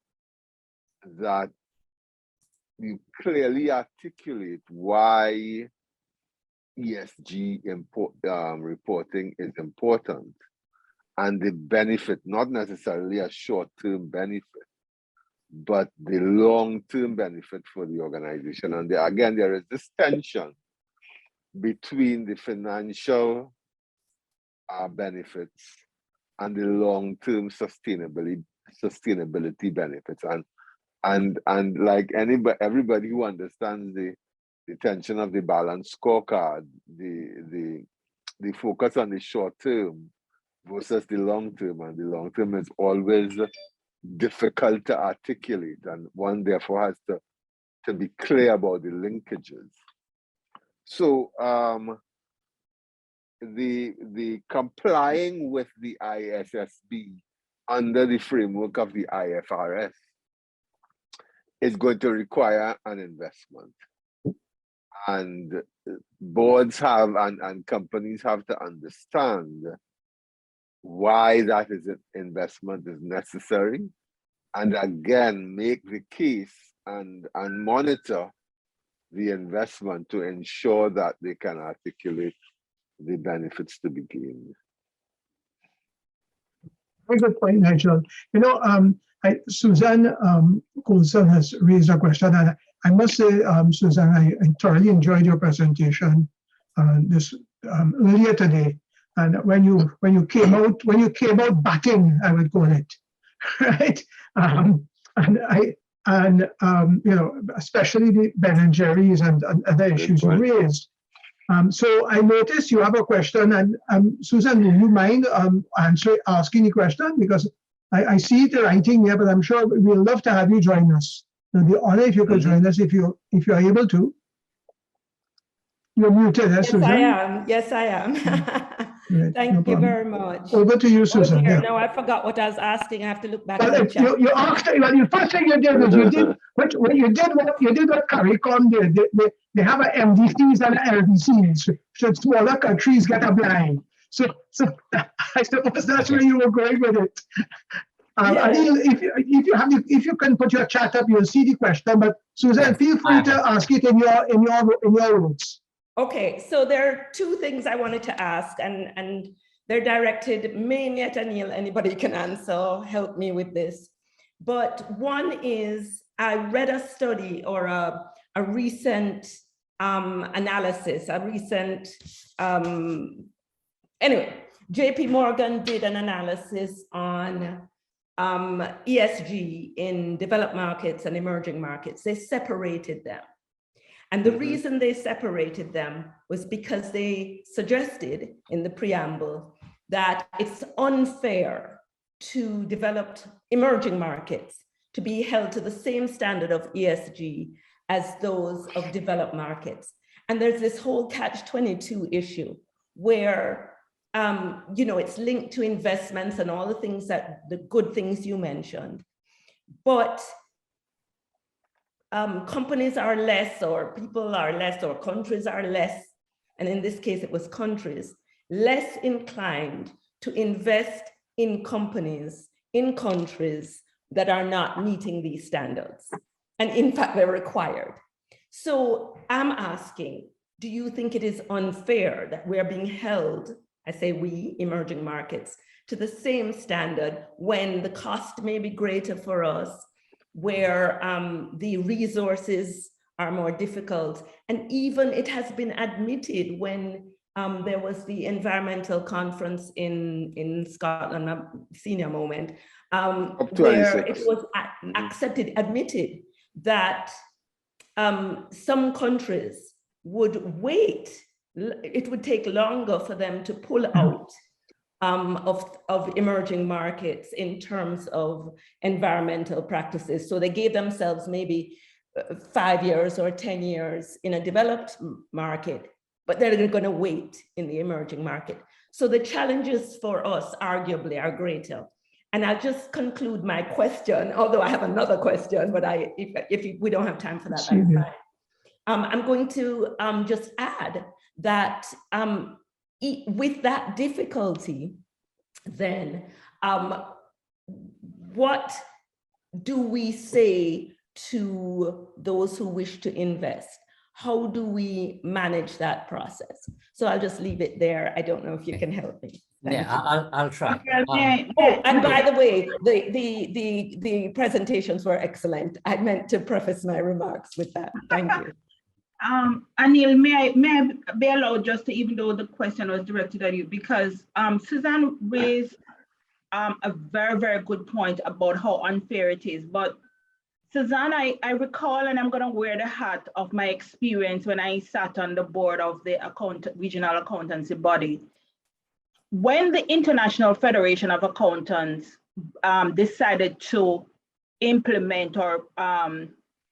that you clearly articulate why ESG reporting is important, and the benefit, not necessarily a short-term benefit, but the long-term benefit for the organization. And again, there is this tension between the financial benefits and the long-term sustainability benefits. And like everybody who understands the tension of the balance scorecard, the focus on the short term versus the long term, and the long term is always difficult to articulate, and one therefore has to be clear about the linkages. So the complying with the ISSB under the framework of the IFRS is going to require an investment. And boards have and companies have to understand why that investment is necessary, and again, make the case and monitor the investment to ensure that they can articulate the benefits to be gained. Very good point, Nigel. You know, Suzanne Coulson has raised a question, and I must say, Suzanne, I thoroughly enjoyed your presentation earlier today. And when you came out batting, I would call it, right? You know, especially the Ben & Jerry's and other issues you raised. So I noticed you have a question, and Susan, will you mind asking the question? Because I see it writing here, but I'm sure we'd love to have you join us. It'll be an honor if you could join us if you're able to. You're muted, yes, Susan? I am. Yes, I am. Right, Thank you very much. Over to you, Susan. Dear, Yeah. no, I forgot what I was asking. I have to look back. Well, you asked. Well, the first thing you did was you did what CARICOM did. They have a MDCs and LDCs. Should smaller countries get a blind? So I suppose that's where you were going with it. Aneal, if you can put your chat up, you'll see the question. But Susan, feel free to ask it in your words. Okay, so there are two things I wanted to ask, and they're directed mainly at Aneal. Anybody can answer, help me with this. But one is, I read a study or a recent analysis, anyway, JP Morgan did an analysis on ESG in developed markets and emerging markets. They separated them. And the reason they separated them was because they suggested in the preamble that it's unfair to developed emerging markets to be held to the same standard of ESG as those of developed markets. And there's this whole catch-22 issue where you know, it's linked to investments and all the things the good things you mentioned. But companies are less, or people are less, or countries are less, and in this case it was countries, less inclined to invest in companies in countries that are not meeting these standards. And in fact, they're required. So I'm asking, do you think it is unfair that we're being held, I say we, emerging markets, to the same standard when the cost may be greater for us, where the resources are more difficult? And even it has been admitted when there was the environmental conference in Scotland, a senior moment, where it was admitted that some countries would wait. It would take longer for them to pull out of emerging markets in terms of environmental practices. So they gave themselves maybe 5 years or 10 years in a developed market, but they're going to wait in the emerging market. So the challenges for us arguably are greater. And I'll just conclude my question, although I have another question, but if we don't have time for that, that's fine. I'm going to just add that with that difficulty, then what do we say to those who wish to invest? How do we manage that process? So I'll just leave it there. I don't know if you can help me. Thank you. I'll try. Oh, and by the way, the presentations were excellent. I meant to preface my remarks with that. Thank you. Aneal, may I be allowed just to, even though the question was directed at you, because Suzanne raised a very, very good point about how unfair it is. But Suzanne, I recall, and I'm going to wear the hat of my experience when I sat on the board of the regional accountancy body. When the International Federation of Accountants decided to implement or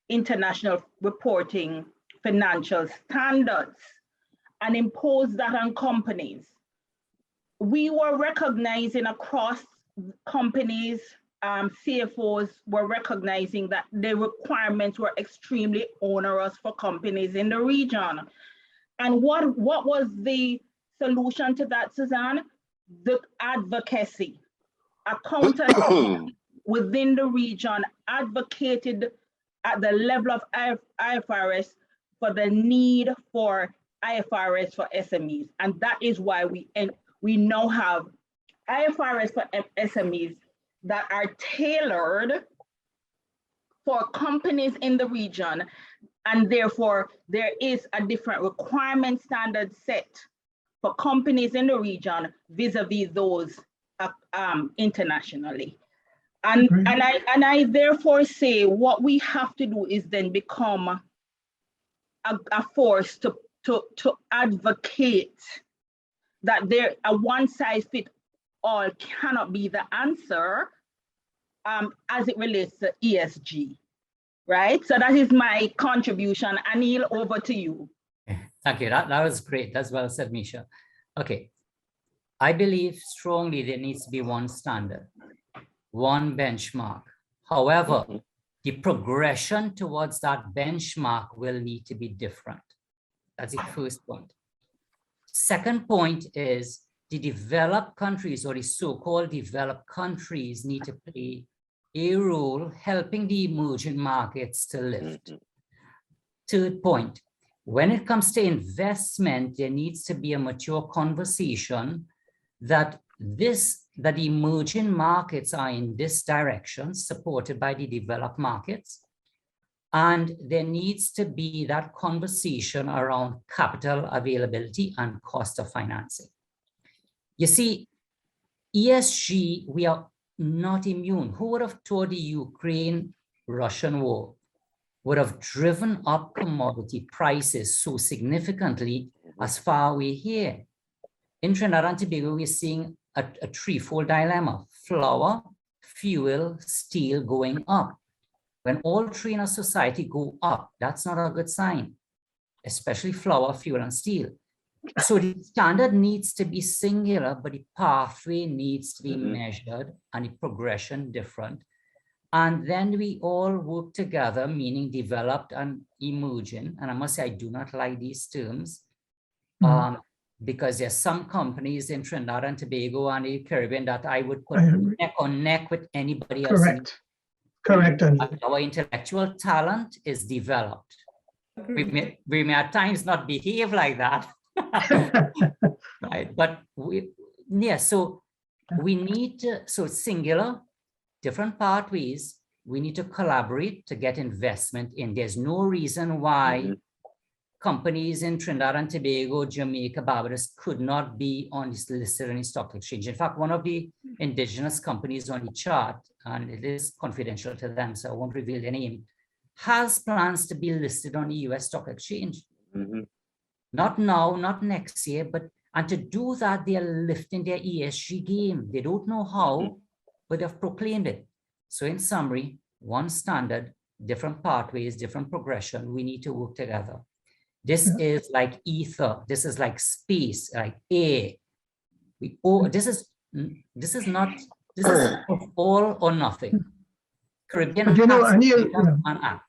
international reporting financial standards and impose that on companies, we were recognizing across companies, CFOs were recognizing that the requirements were extremely onerous for companies in the region. And what was the solution to that, Suzanne? The advocacy. Accountants within the region advocated at the level of IFRS for the need for IFRS for SMEs. And that is why we now have IFRS for SMEs that are tailored for companies in the region, and therefore there is a different requirement standard set for companies in the region vis-a-vis those internationally. And I therefore say what we have to do is then become a force to advocate that a one size fit all cannot be the answer as it relates to ESG, right? So that is my contribution. Aneal, over to you. Thank you. That was great. That's well said, Misha. Okay. I believe strongly there needs to be one standard, one benchmark. However, the progression towards that benchmark will need to be different. That's the first point. Second point is the developed countries, or the so-called developed countries, need to play a role helping the emerging markets to lift. Third point, when it comes to investment, there needs to be a mature conversation that the emerging markets are in this direction, supported by the developed markets. And there needs to be that conversation around capital availability and cost of financing. You see, ESG, we are not immune. Who would have thought the Ukraine-Russian war would have driven up commodity prices so significantly as far away here? In Trinidad and Tobago, we're seeing a threefold dilemma: flour, fuel, steel going up. When all three in a society go up, that's not a good sign, especially flour, fuel, and steel. So the standard needs to be singular, but the pathway needs to be measured and the progression different. And then we all work together, meaning developed and emerging. And I must say, I do not like these terms because there's some companies in Trinidad and Tobago and the Caribbean that I would put neck on neck with anybody else. Correct. Our intellectual talent is developed. We may at times not behave like that. Right, but so we need to, so singular, different pathways, we need to collaborate to get investment in. There's no reason why companies in Trinidad and Tobago, Jamaica, Barbados could not be listed on the stock exchange. In fact, one of the indigenous companies on the chart, and it is confidential to them, so I won't reveal their name, has plans to be listed on the US stock exchange. Not now, not next year, and to do that, they are lifting their ESG game. They don't know how, but they've proclaimed it. So in summary, one standard, different pathways, different progression, we need to work together. This is like ether, this is like space, like air. This is all or nothing. Caribbean but Aneal, an act.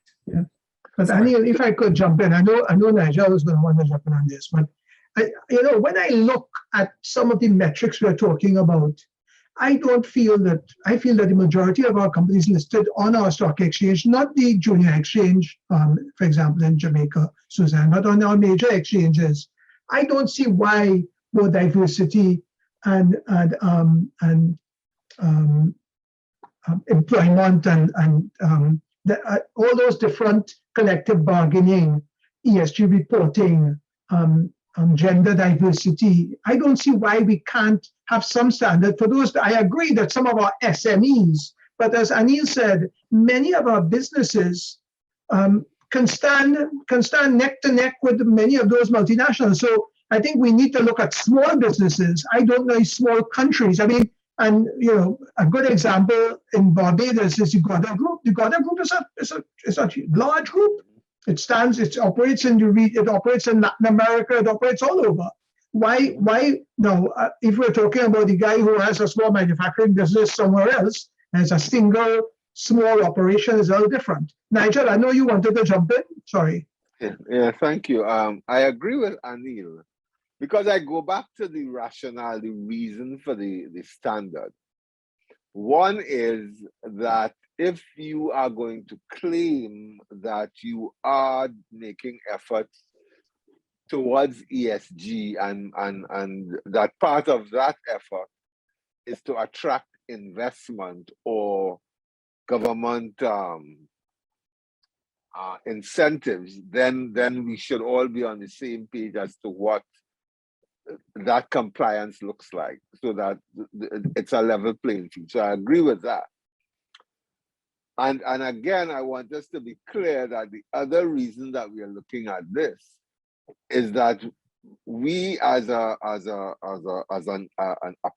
But Aneal, if I could jump in, I know Nigel was going to want to jump in on this, but when I look at some of the metrics we're talking about, I feel that the majority of our companies listed on our stock exchange, not the junior exchange, for example, in Jamaica, Suzanne, but on our major exchanges, I don't see why more diversity and employment and all those different collective bargaining, ESG reporting, gender diversity. I don't see why we can't have some standard for those. I agree that some of our SMEs, but as Aneal said, many of our businesses can stand neck to neck with many of those multinationals. So I think we need to look at small businesses. I don't know small countries. I mean, and a good example in Barbados is the Goddard Group. The Goddard Group is a large group. It operates in Latin America, it operates all over. Why no? If we're talking about the guy who has a small manufacturing business somewhere else, as a single small operation is all different. Nigel, I know you wanted to jump in. Sorry. Yeah, thank you. I agree with Aneal because I go back to the rationale, the reason for the standard. One is that if you are going to claim that you are making efforts towards ESG and that part of that effort is to attract investment or government incentives, then we should all be on the same page as to what that compliance looks like, so that it's a level playing field. So I agree with that. And again, I want us to be clear that the other reason that we are looking at this is that we as a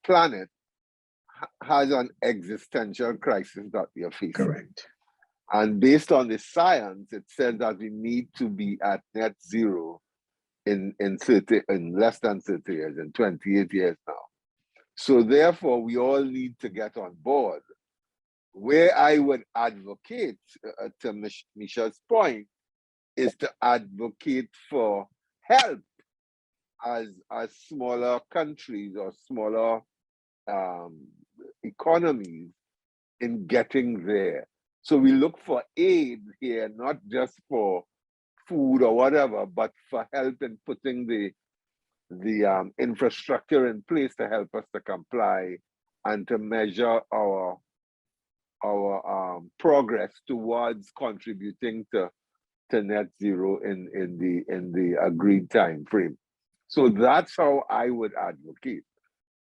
planet has an existential crisis that we are facing. Correct. And based on the science, it says that we need to be at net zero in less than 30 years, in 28 years now. So therefore, we all need to get on board. Where I would advocate, to Misha's point, is to advocate for help as smaller countries or smaller economies in getting there. So we look for aid here, not just for food or whatever, but for help in putting the infrastructure in place to help us to comply and to measure our progress towards contributing to net zero in the agreed time frame. So that's how I would advocate.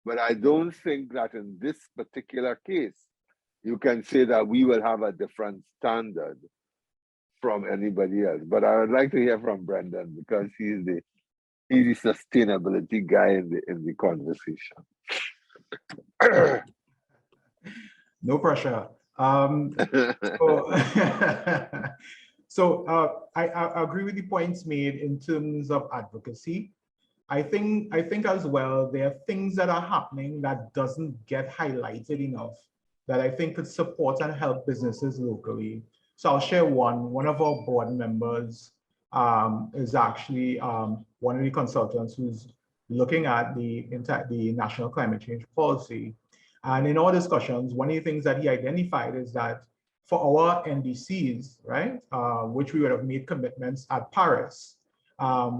But I don't think that in this particular case, you can say that we will have a different standard from anybody else. But I would like to hear from Brendon, because he's the sustainability guy in the conversation. No pressure. So I agree with the points made in terms of advocacy. I think as well, there are things that are happening that doesn't get highlighted enough that I think could support and help businesses locally. So I'll share one. One of our board members is actually one of the consultants who's looking at the national climate change policy. And in our discussions, one of the things that he identified is that for our NDCs, right, which we would have made commitments at Paris,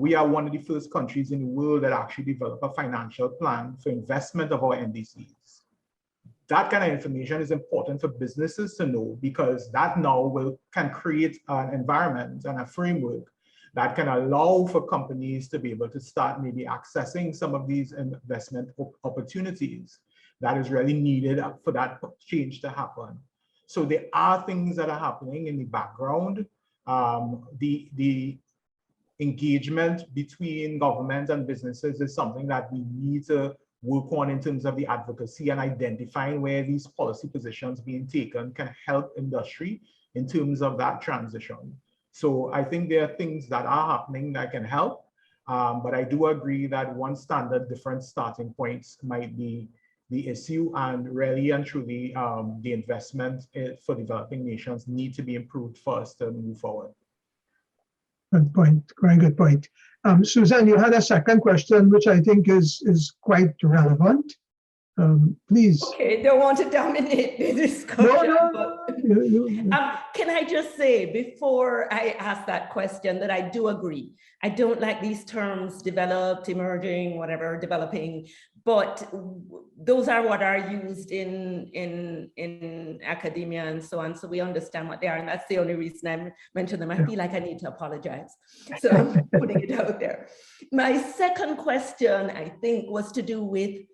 we are one of the first countries in the world that actually develop a financial plan for investment of our NDCs. That kind of information is important for businesses to know, because that now can create an environment and a framework that can allow for companies to be able to start maybe accessing some of these investment opportunities that is really needed for that change to happen. So there are things that are happening in the background. The engagement between government and businesses is something that we need to work on in terms of the advocacy and identifying where these policy positions being taken can help industry in terms of that transition. So I think there are things that are happening that can help, but I do agree that one standard, different starting points might be the issue, and really and truly the investment for developing nations need to be improved for us to move forward. Good point, very good point. Susan, you had a second question, which I think is quite relevant. Please. Okay, don't want to dominate the discussion. Can I just say, before I ask that question, that I do agree. I don't like these terms, developed, emerging, whatever, developing, but those are what are used in academia and so on. So we understand what they are, and that's the only reason I mention them. I feel like I need to apologize. So I'm putting it out there. My second question, I think, was to do with,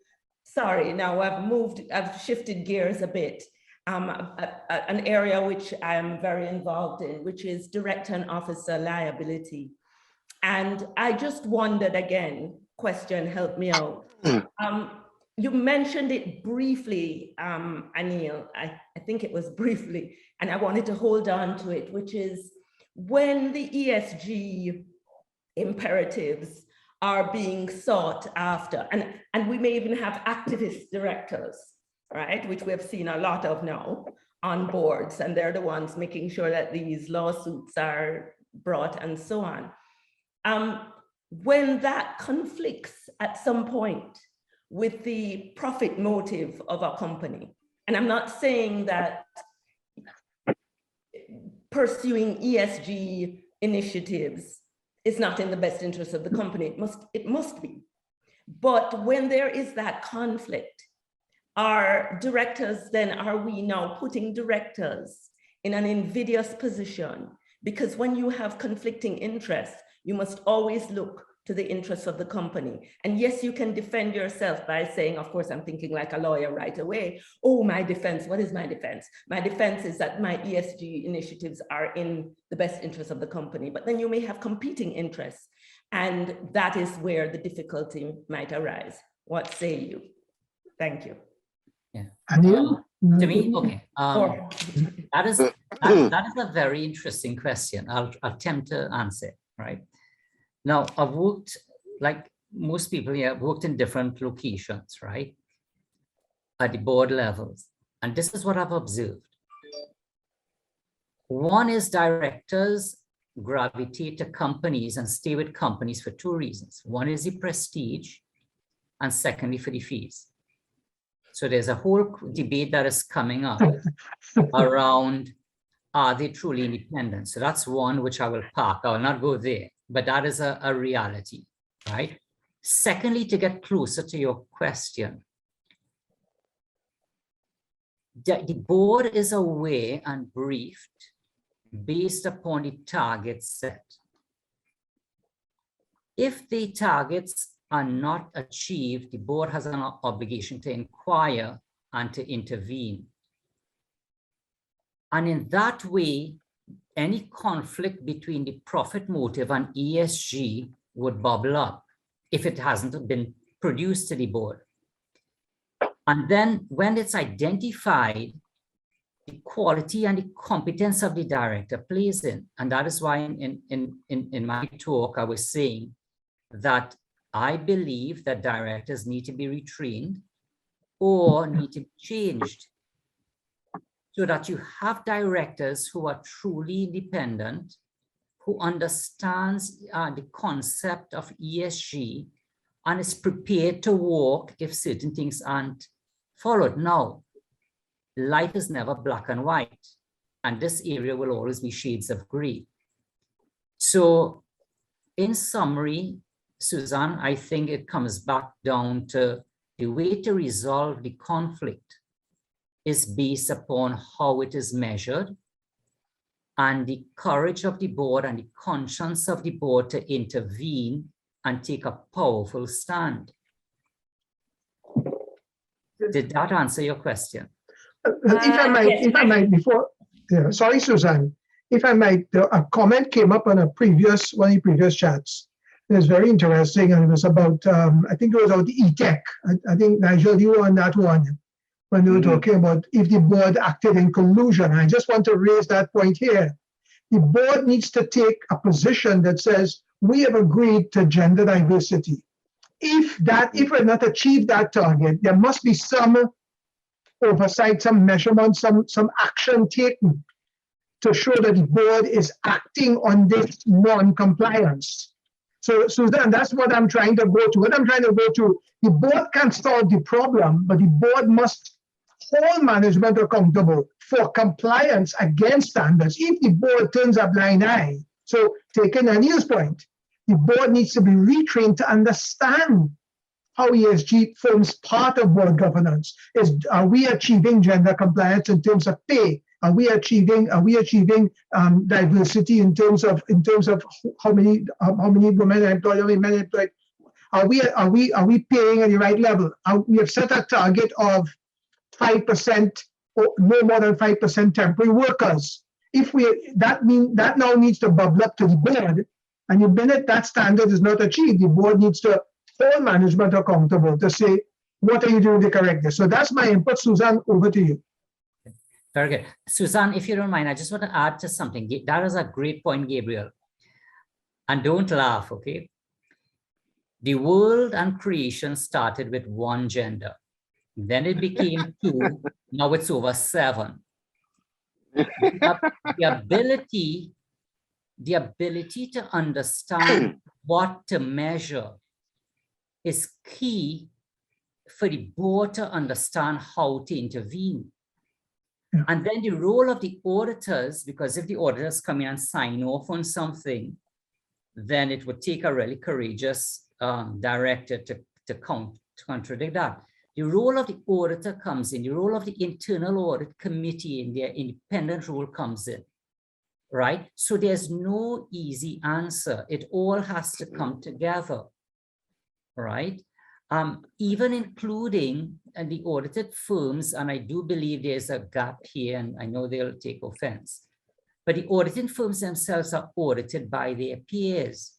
sorry, now I've shifted gears a bit. An area which I'm very involved in, which is director and officer liability. And I just wondered again, question, help me out. You mentioned it briefly, Aneal, I think it was briefly, and I wanted to hold on to it, which is when the ESG imperatives are being sought after, and we may even have activist directors, right, which we have seen a lot of now on boards, and they're the ones making sure that these lawsuits are brought and so on. When that conflicts at some point with the profit motive of a company, and I'm not saying that pursuing ESG initiatives is not in the best interest of the company, it must be. But when there is that conflict, Are directors then, are we now putting directors in an invidious position? Because when you have conflicting interests, you must always look to the interests of the company. And yes, you can defend yourself by saying, of course, I'm thinking like a lawyer right away. Oh, my defense, what is my defense? My defense is that my ESG initiatives are in the best interest of the company, but then you may have competing interests. And that is where the difficulty might arise. What say you? Thank you. Yeah. Aneal? To me, okay. That is a very interesting question. I'll attempt to answer it, right? Now, I've worked, like most people here, I've worked in different locations, right? At the board levels. And this is what I've observed. One is directors gravitate to companies and stay with companies for two reasons. One is the prestige, and secondly, for the fees. So there's a whole debate that is coming up around, are they truly independent? So that's one which I will park. I will not go there, but that is a reality, right? Secondly, to get closer to your question, the board is aware and briefed based upon the targets set. If the targets are not achieved, the board has an obligation to inquire and to intervene. And in that way, any conflict between the profit motive and ESG would bubble up if it hasn't been produced to the board. And then when it's identified, the quality and the competence of the director plays in. And that is why in my talk, I was saying that I believe that directors need to be retrained or need to be changed so that you have directors who are truly independent, who understands the concept of ESG and is prepared to walk if certain things aren't followed. Now, life is never black and white, and this area will always be shades of gray. So in summary, Suzanne, I think it comes back down to the way to resolve the conflict is based upon how it is measured and the courage of the board and the conscience of the board to intervene and take a powerful stand. Did that answer your question? If I might, before, sorry, Suzanne, if I might, a comment came up on one of the previous chats. It was very interesting, and it was about, I think it was about the E-Tech. I think, Nigel, you were on that one when we were talking about if the board acted in collusion. I just want to raise that point here. The board needs to take a position that says, we have agreed to gender diversity. If we're not achieved that target, there must be some oversight, some measurement, some action taken to show that the board is acting on this non-compliance. So Suzanne, that's what I'm trying to go to. What I'm trying to go to, the board can solve the problem, but the board must hold management accountable for compliance against standards. If the board turns a blind eye, so taking Aneal's point, the board needs to be retrained to understand how ESG forms part of board governance. Are we achieving gender compliance in terms of pay? Are we achieving diversity in terms of how many women are employed, how many men are employed? Are we paying at the right level? We have set a target of 5% or no more than 5% temporary workers. That now needs to bubble up to the board, and the minute that standard is not achieved, the board needs to hold management accountable to say, what are you doing to correct this? So that's my input. Suzanne, over to you. Very good. Suzanne, if you don't mind, I just want to add to something. That is a great point, Gabriel. And don't laugh, okay? The world and creation started with one gender. Then it became 2. Now it's over 7. The ability to understand what to measure is key for the board to understand how to intervene. And then the role of the auditors, because if the auditors come in and sign off on something, then it would take a really courageous director to contradict that. The role of the auditor comes in, the role of the internal audit committee in their independent role comes in, right? So there's no easy answer. It all has to come together, right? Even including the audited firms, and I do believe there's a gap here, and I know they'll take offense, but the auditing firms themselves are audited by their peers.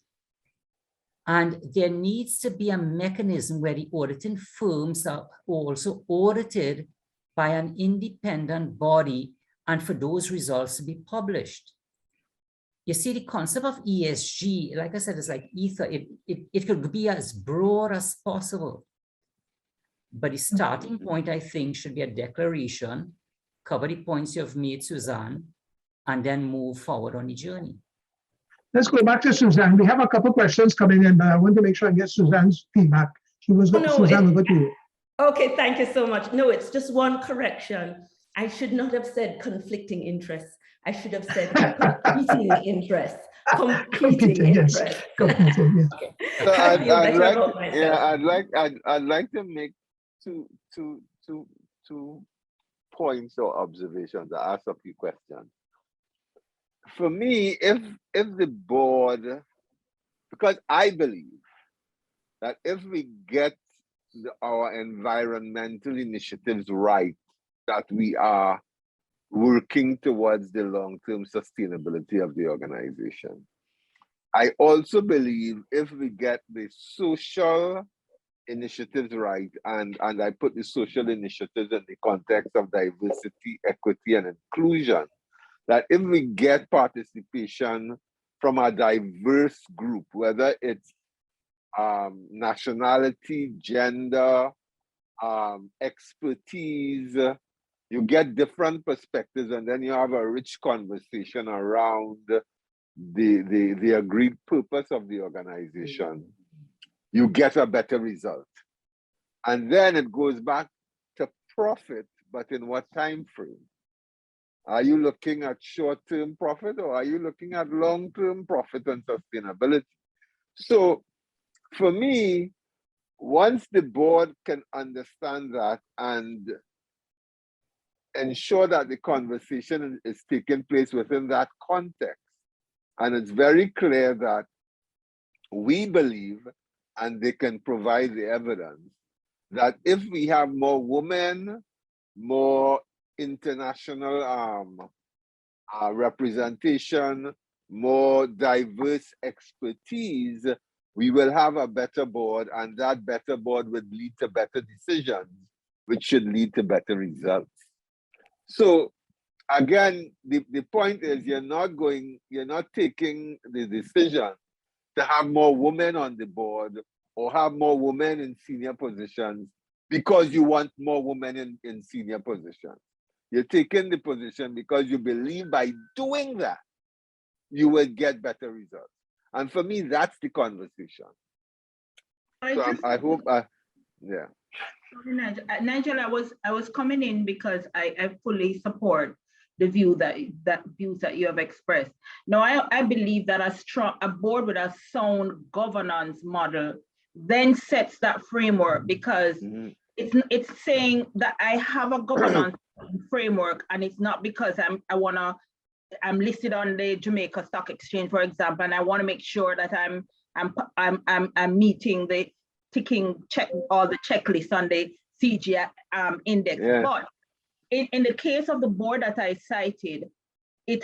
And there needs to be a mechanism where the auditing firms are also audited by an independent body, and for those results to be published. You see, the concept of ESG, like I said, is like ether. It could be as broad as possible. But the starting point, I think, should be a declaration, cover the points you've made, Suzanne, and then move forward on the journey. Let's go back to Suzanne. We have a couple questions coming in, but I want to make sure I get Suzanne's feedback. Suzanne, we'll go to you. Okay, thank you so much. No, it's just one correction. I should not have said conflicting interests. I should have said competing interests. Competing interests. Yes. Competing, yes. Okay. So I'd like to make two points or observations. I ask a few questions. For me, if the board, because I believe that if we get our environmental initiatives right, that we are working towards the long-term sustainability of the organization. I also believe if we get the social initiatives right, and I put the social initiatives in the context of diversity, equity, and inclusion, that if we get participation from a diverse group, whether it's nationality, gender, expertise, you get different perspectives, and then you have a rich conversation around the agreed purpose of the organization. You get a better result. And then it goes back to profit, but in what time frame? Are you looking at short-term profit, or are you looking at long-term profit and sustainability? So for me, once the board can understand that and ensure that the conversation is taking place within that context, and it's very clear that we believe, and they can provide the evidence, that if we have more women, more international representation, more diverse expertise, we will have a better board, and that better board would lead to better decisions, which should lead to better results. So again, the point is you're not taking the decision to have more women on the board or have more women in senior positions because you want more women in senior positions. You're taking the position because you believe by doing that, you will get better results. And for me, that's the conversation. I hope, yeah. Nigel, I was coming in because I fully support the views that you have expressed. Now, I believe that a board with a sound governance model then sets that framework, because it's saying that I have a governance framework, and it's not because I'm listed on the Jamaica Stock Exchange, for example, and I want to make sure that I'm meeting the all the checklists on the CCGI index. Yeah. But in the case of the board that I cited, it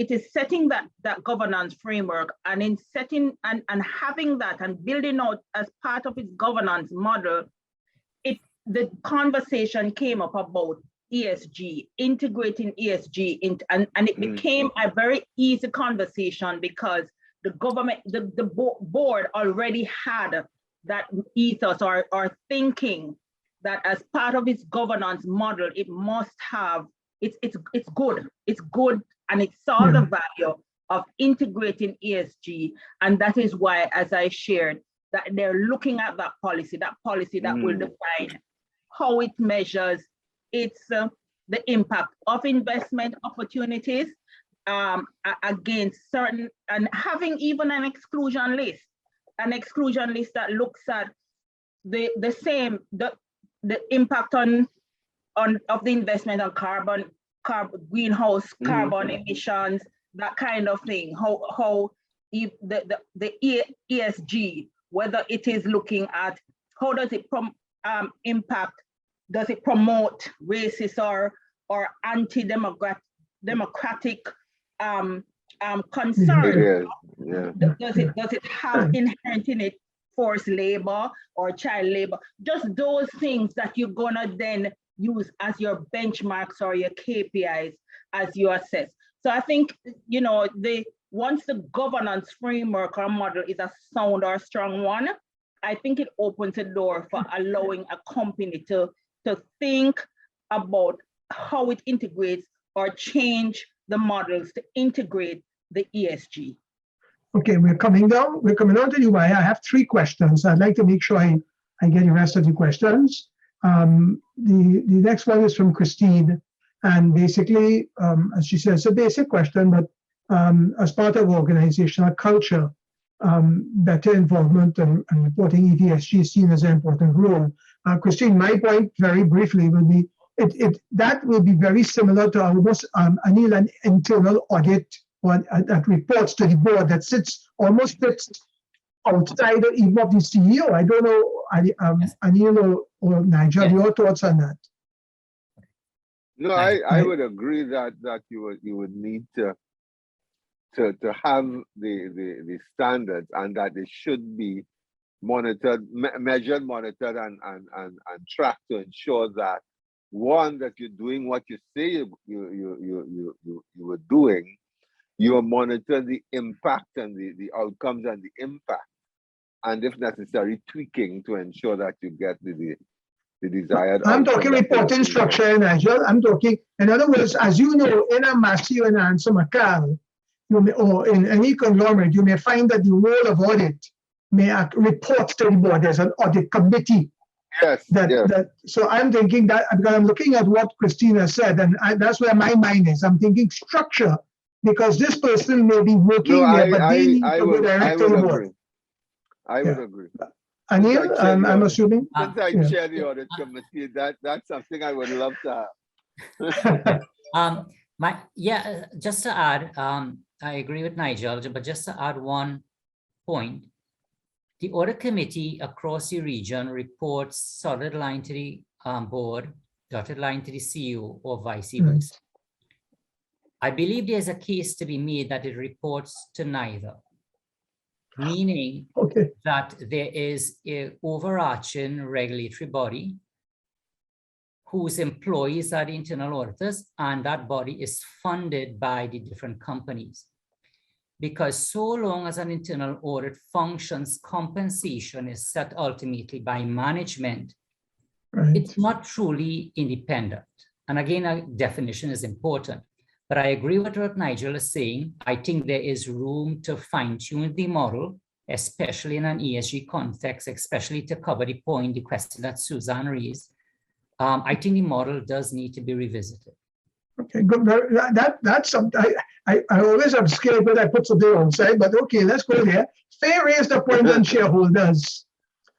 is setting that governance framework, and in setting and having that and building out as part of its governance model, the conversation came up about ESG, integrating ESG and it became a very easy conversation because the government, the board already had that ethos or thinking that as part of its governance model, it must have, it's good, and it saw the value of integrating ESG. And that is why, as I shared, that they're looking at that policy that will define how it measures its the impact of investment opportunities against certain, and having even an exclusion list that looks at the the impact of the investment on greenhouse carbon emissions, that kind of thing. How if the ESG, whether it is looking at how does it impact, does it promote racist or anti-democratic concerns? Does it have inherent in it forced labor or child labor? Just those things that you're gonna then use as your benchmarks or your KPIs as you assess. So I think, you know, once the governance framework or model is a sound or strong one, I think it opens a door for allowing a company to think about how it integrates or change the models to integrate the ESG. Okay, we're coming down to the wire. I have 3 questions. I'd like to make sure I get the rest of the questions. The next one is from Christine. And basically, as she says, it's a basic question, but as part of organizational culture, better involvement and reporting ESG is seen as an important role. Christine, my point very briefly will be, that will be very similar to almost Aneal, an internal audit that reports to the board that sits outside even of the CEO. I don't know, Aneal or Nigel, your thoughts on that? No, I would agree that you would need to have the standards, and that they should be monitored, measured, monitored, and tracked to ensure that, one, that you're doing what you say you were doing. You monitor the impact and the outcomes and the impact, and if necessary, tweaking to ensure that you get the desired. I'm talking reporting structure, Nigel. I'm talking, in other words, as you know, in a Massey and Answer Macal, or in any conglomerate, you may find that the role of audit may report to the board. There's an audit committee. Yes. So I'm thinking that, because I'm looking at what Christina said, and that's where my mind is. I'm thinking structure, because this person may be working there, but they need to go direct to the board. I would agree. Aneal, I'm assuming? Since I chair the audit committee, that's something I would love to have. Just to add, I agree with Nigel, but just to add one point, the audit committee across the region reports solid line to the board, dotted line to the CEO, or vice versa. I believe there's a case to be made that it reports to neither, meaning that there is an overarching regulatory body whose employees are the internal auditors, and that body is funded by the different companies. Because so long as an internal audit functions, compensation is set ultimately by management. It's not truly independent. And again, a definition is important. But I agree with what Nigel is saying. I think there is room to fine-tune the model, especially in an ESG context, especially to cover the question that Suzanne raised. I think the model does need to be revisited. Okay, good. That's something I always am scared when I put something on side, but okay, let's go there. Fair raised the point on shareholders.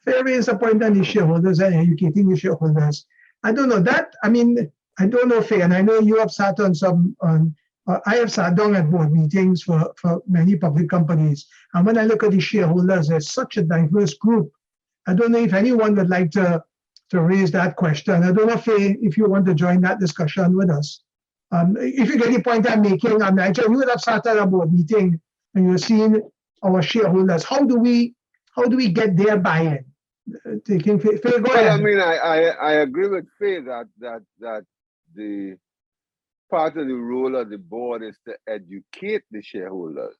Fair raised the point on the shareholders and educating the shareholders. I don't know that. I mean, I don't know, Faye, and I know you have sat on I have sat down at board meetings for many public companies. And when I look at the shareholders, there's such a diverse group. I don't know if anyone would like to raise that question. I don't know, Faye, if you want to join that discussion with us. If you get the point I'm making, Nigel, you would have sat at a board meeting and you're seeing our shareholders. How do we get their buy-in? Faye, go ahead. Well, I mean, I agree with Faye that the part of the role of the board is to educate the shareholders.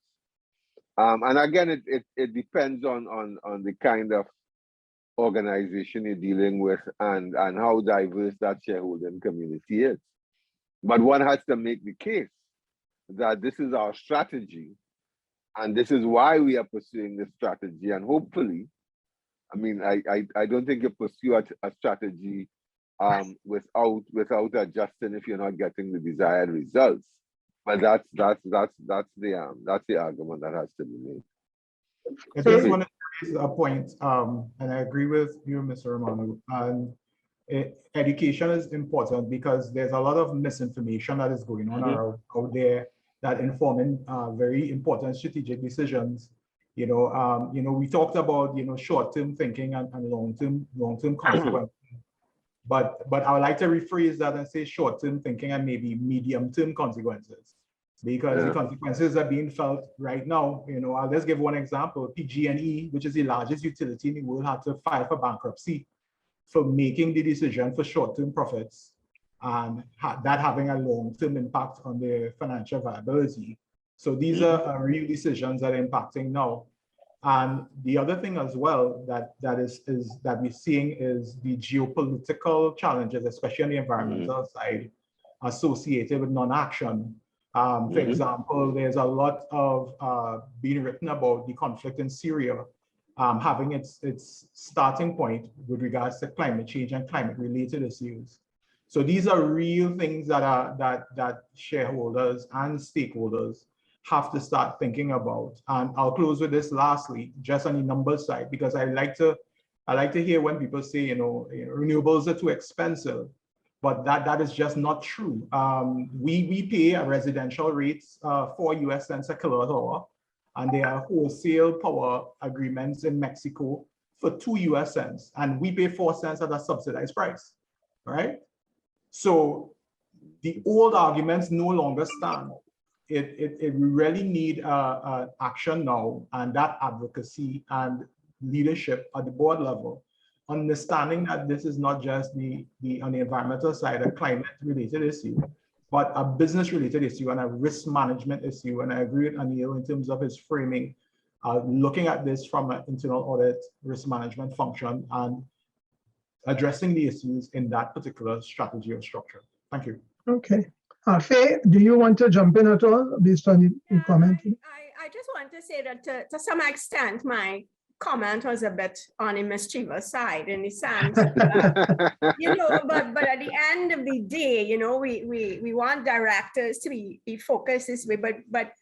And again, it depends on the kind of organization you're dealing with and how diverse that shareholding community is. But one has to make the case that this is our strategy and this is why we are pursuing this strategy. And hopefully, I mean, I don't think you pursue a strategy without adjusting if you're not getting the desired results. But that's the argument that has to be made. I just want to raise a point, and I agree with you, Mr. Romano. And education is important because there's a lot of misinformation that is going on out there that informing very important strategic decisions. We talked about short-term thinking and long-term consequences. But I would like to rephrase that and say short-term thinking and maybe medium-term consequences, because the consequences are being felt right now. I'll just give one example. PG&E, which is the largest utility in the world, had to file for bankruptcy for making the decision for short-term profits and that having a long-term impact on their financial viability. So these are real decisions that are impacting now. And the other thing as well that we're seeing is the geopolitical challenges, especially on the environmental side, associated with non-action. For example, there's a lot of being written about the conflict in Syria having its starting point with regards to climate change and climate-related issues. So these are real things that shareholders and stakeholders have to start thinking about. And I'll close with this lastly, just on the numbers side, because I like to hear when people say, renewables are too expensive, but that is just not true. We pay a residential rates 4 US cents a kilowatt hour, and there are wholesale power agreements in Mexico for 2 US cents, and we pay 4 cents at a subsidized price, right? So the old arguments no longer stand. We really need action now, and that advocacy and leadership at the board level, understanding that this is not just on the environmental side, a climate-related issue, but a business-related issue and a risk management issue. And I agree with Aneal in terms of his framing, looking at this from an internal audit risk management function and addressing the issues in that particular strategy or structure. Thank you. Okay. Faye, do you want to jump in at all based on your comment? I just want to say that to some extent, my comment was a bit on the mischievous side in the sense that, but at the end of the day, we want directors to be focused this way, but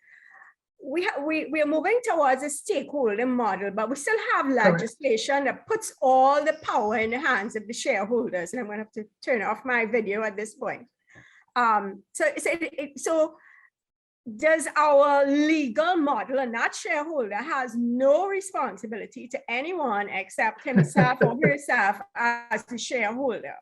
we are moving towards a stakeholder model, but we still have legislation that puts all the power in the hands of the shareholders. And I'm going to have to turn off my video at this point. So does our legal model, and that shareholder has no responsibility to anyone except himself or herself as the shareholder.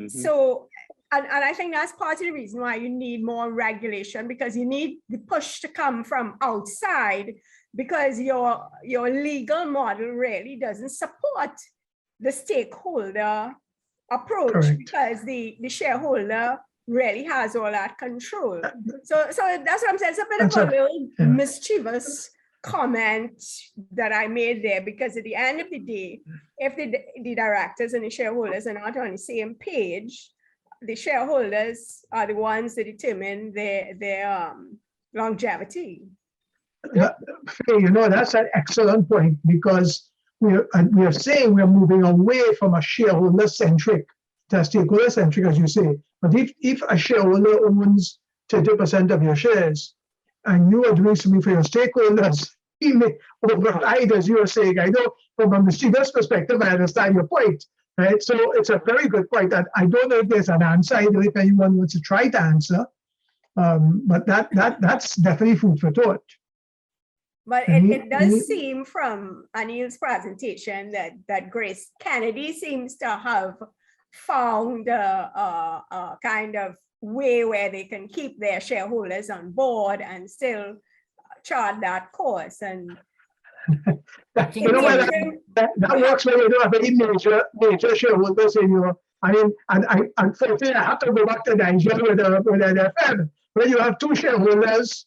So, and I think that's part of the reason why you need more regulation, because you need the push to come from outside, because your legal model really doesn't support the stakeholder approach. Correct. Because the shareholder really has all that control. So that's what I'm saying. It's a bit of a little mischievous comment that I made there, because at the end of the day, if the directors and the shareholders are not on the same page, the shareholders are the ones that determine their longevity. That's an excellent point, because we are saying we're moving away from a shareholder-centric to stakeholder-centric, as you say. But if a shareholder owns 30% of your shares and you are doing something for your stakeholders, he may override, as you were saying. I know from a mischievous perspective, I understand your point, right? So it's a very good point. And I don't know if there's an answer. I don't know if anyone wants to try to answer, but that's definitely food for thought. But it does seem from Aneal's presentation that Grace Kennedy seems to have found a kind of way where they can keep their shareholders on board and still chart that course. And that works when you don't have any major shareholders in your. I mean, and unfortunately, I have to go back to Nigeria with an FM, where you have two shareholders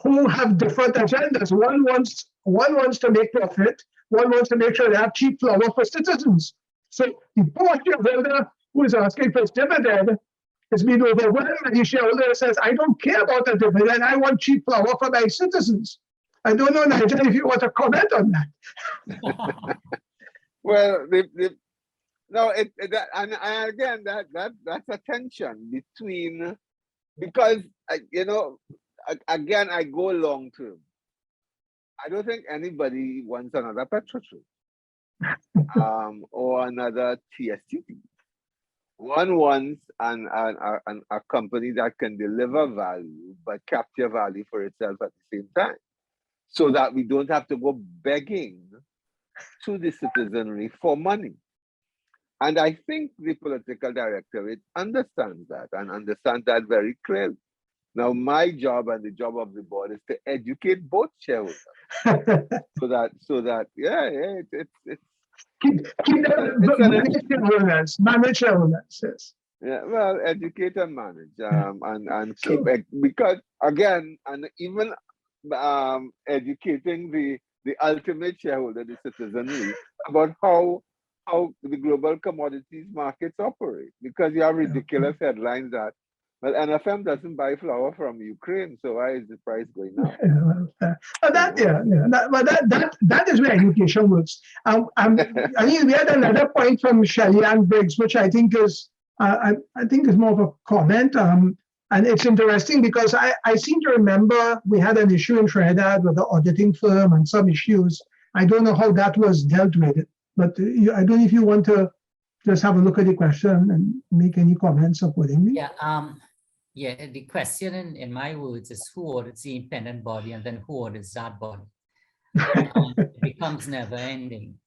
who have different agendas. One wants to make profit. One wants to make sure they have cheap flour for citizens. So the poor shareholder who is asking for his dividend has been overwhelmed, and the shareholder says, I don't care about the dividend, I want cheap flour for my citizens. I don't know, Nigel, if you want to comment on that. Well, again, that's a tension between, because, again, I go long term. I don't think anybody wants another Petrochur. or another TSTP. One wants a company that can deliver value, but capture value for itself at the same time, so that we don't have to go begging to the citizenry for money. And I think the political directorate understands that and understands that very clearly. Now, my job and the job of the board is to educate both shareholders, so that it's manage shareholders, yes. Yeah, well, educate and manage, and keep because again, and even educating the ultimate shareholder, the citizenry, about how the global commodities markets operate, because you have ridiculous headlines that, well, NFM doesn't buy flour from Ukraine, so why is the price going up? That is where education works. I mean, we had another point from Shelley-Ann Briggs, which I think is more of a comment. And it's interesting because I seem to remember we had an issue in Trinidad with the auditing firm and some issues. I don't know how that was dealt with, but I don't know if you want to just have a look at the question and make any comments accordingly. Yeah, the question in my words is who audits the independent body and then who audits that body? It becomes never ending.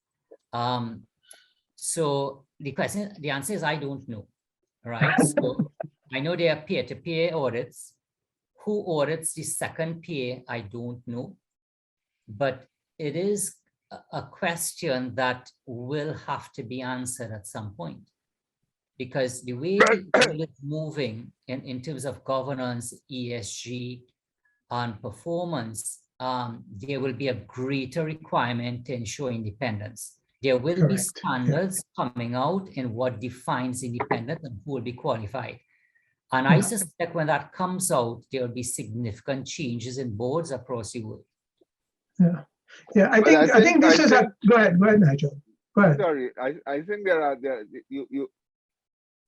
So the answer is I don't know, right? So I know there are peer-to-peer audits. Who audits the second peer, I don't know. But it is a question that will have to be answered at some point. Because the way the world is moving in terms of governance, ESG, and performance, there will be a greater requirement to ensure independence. There will be standards coming out in what defines independence and who will be qualified. And I suspect when that comes out, there will be significant changes in boards across the world. I think this is a, go ahead, Nigel. Go ahead. Sorry, I think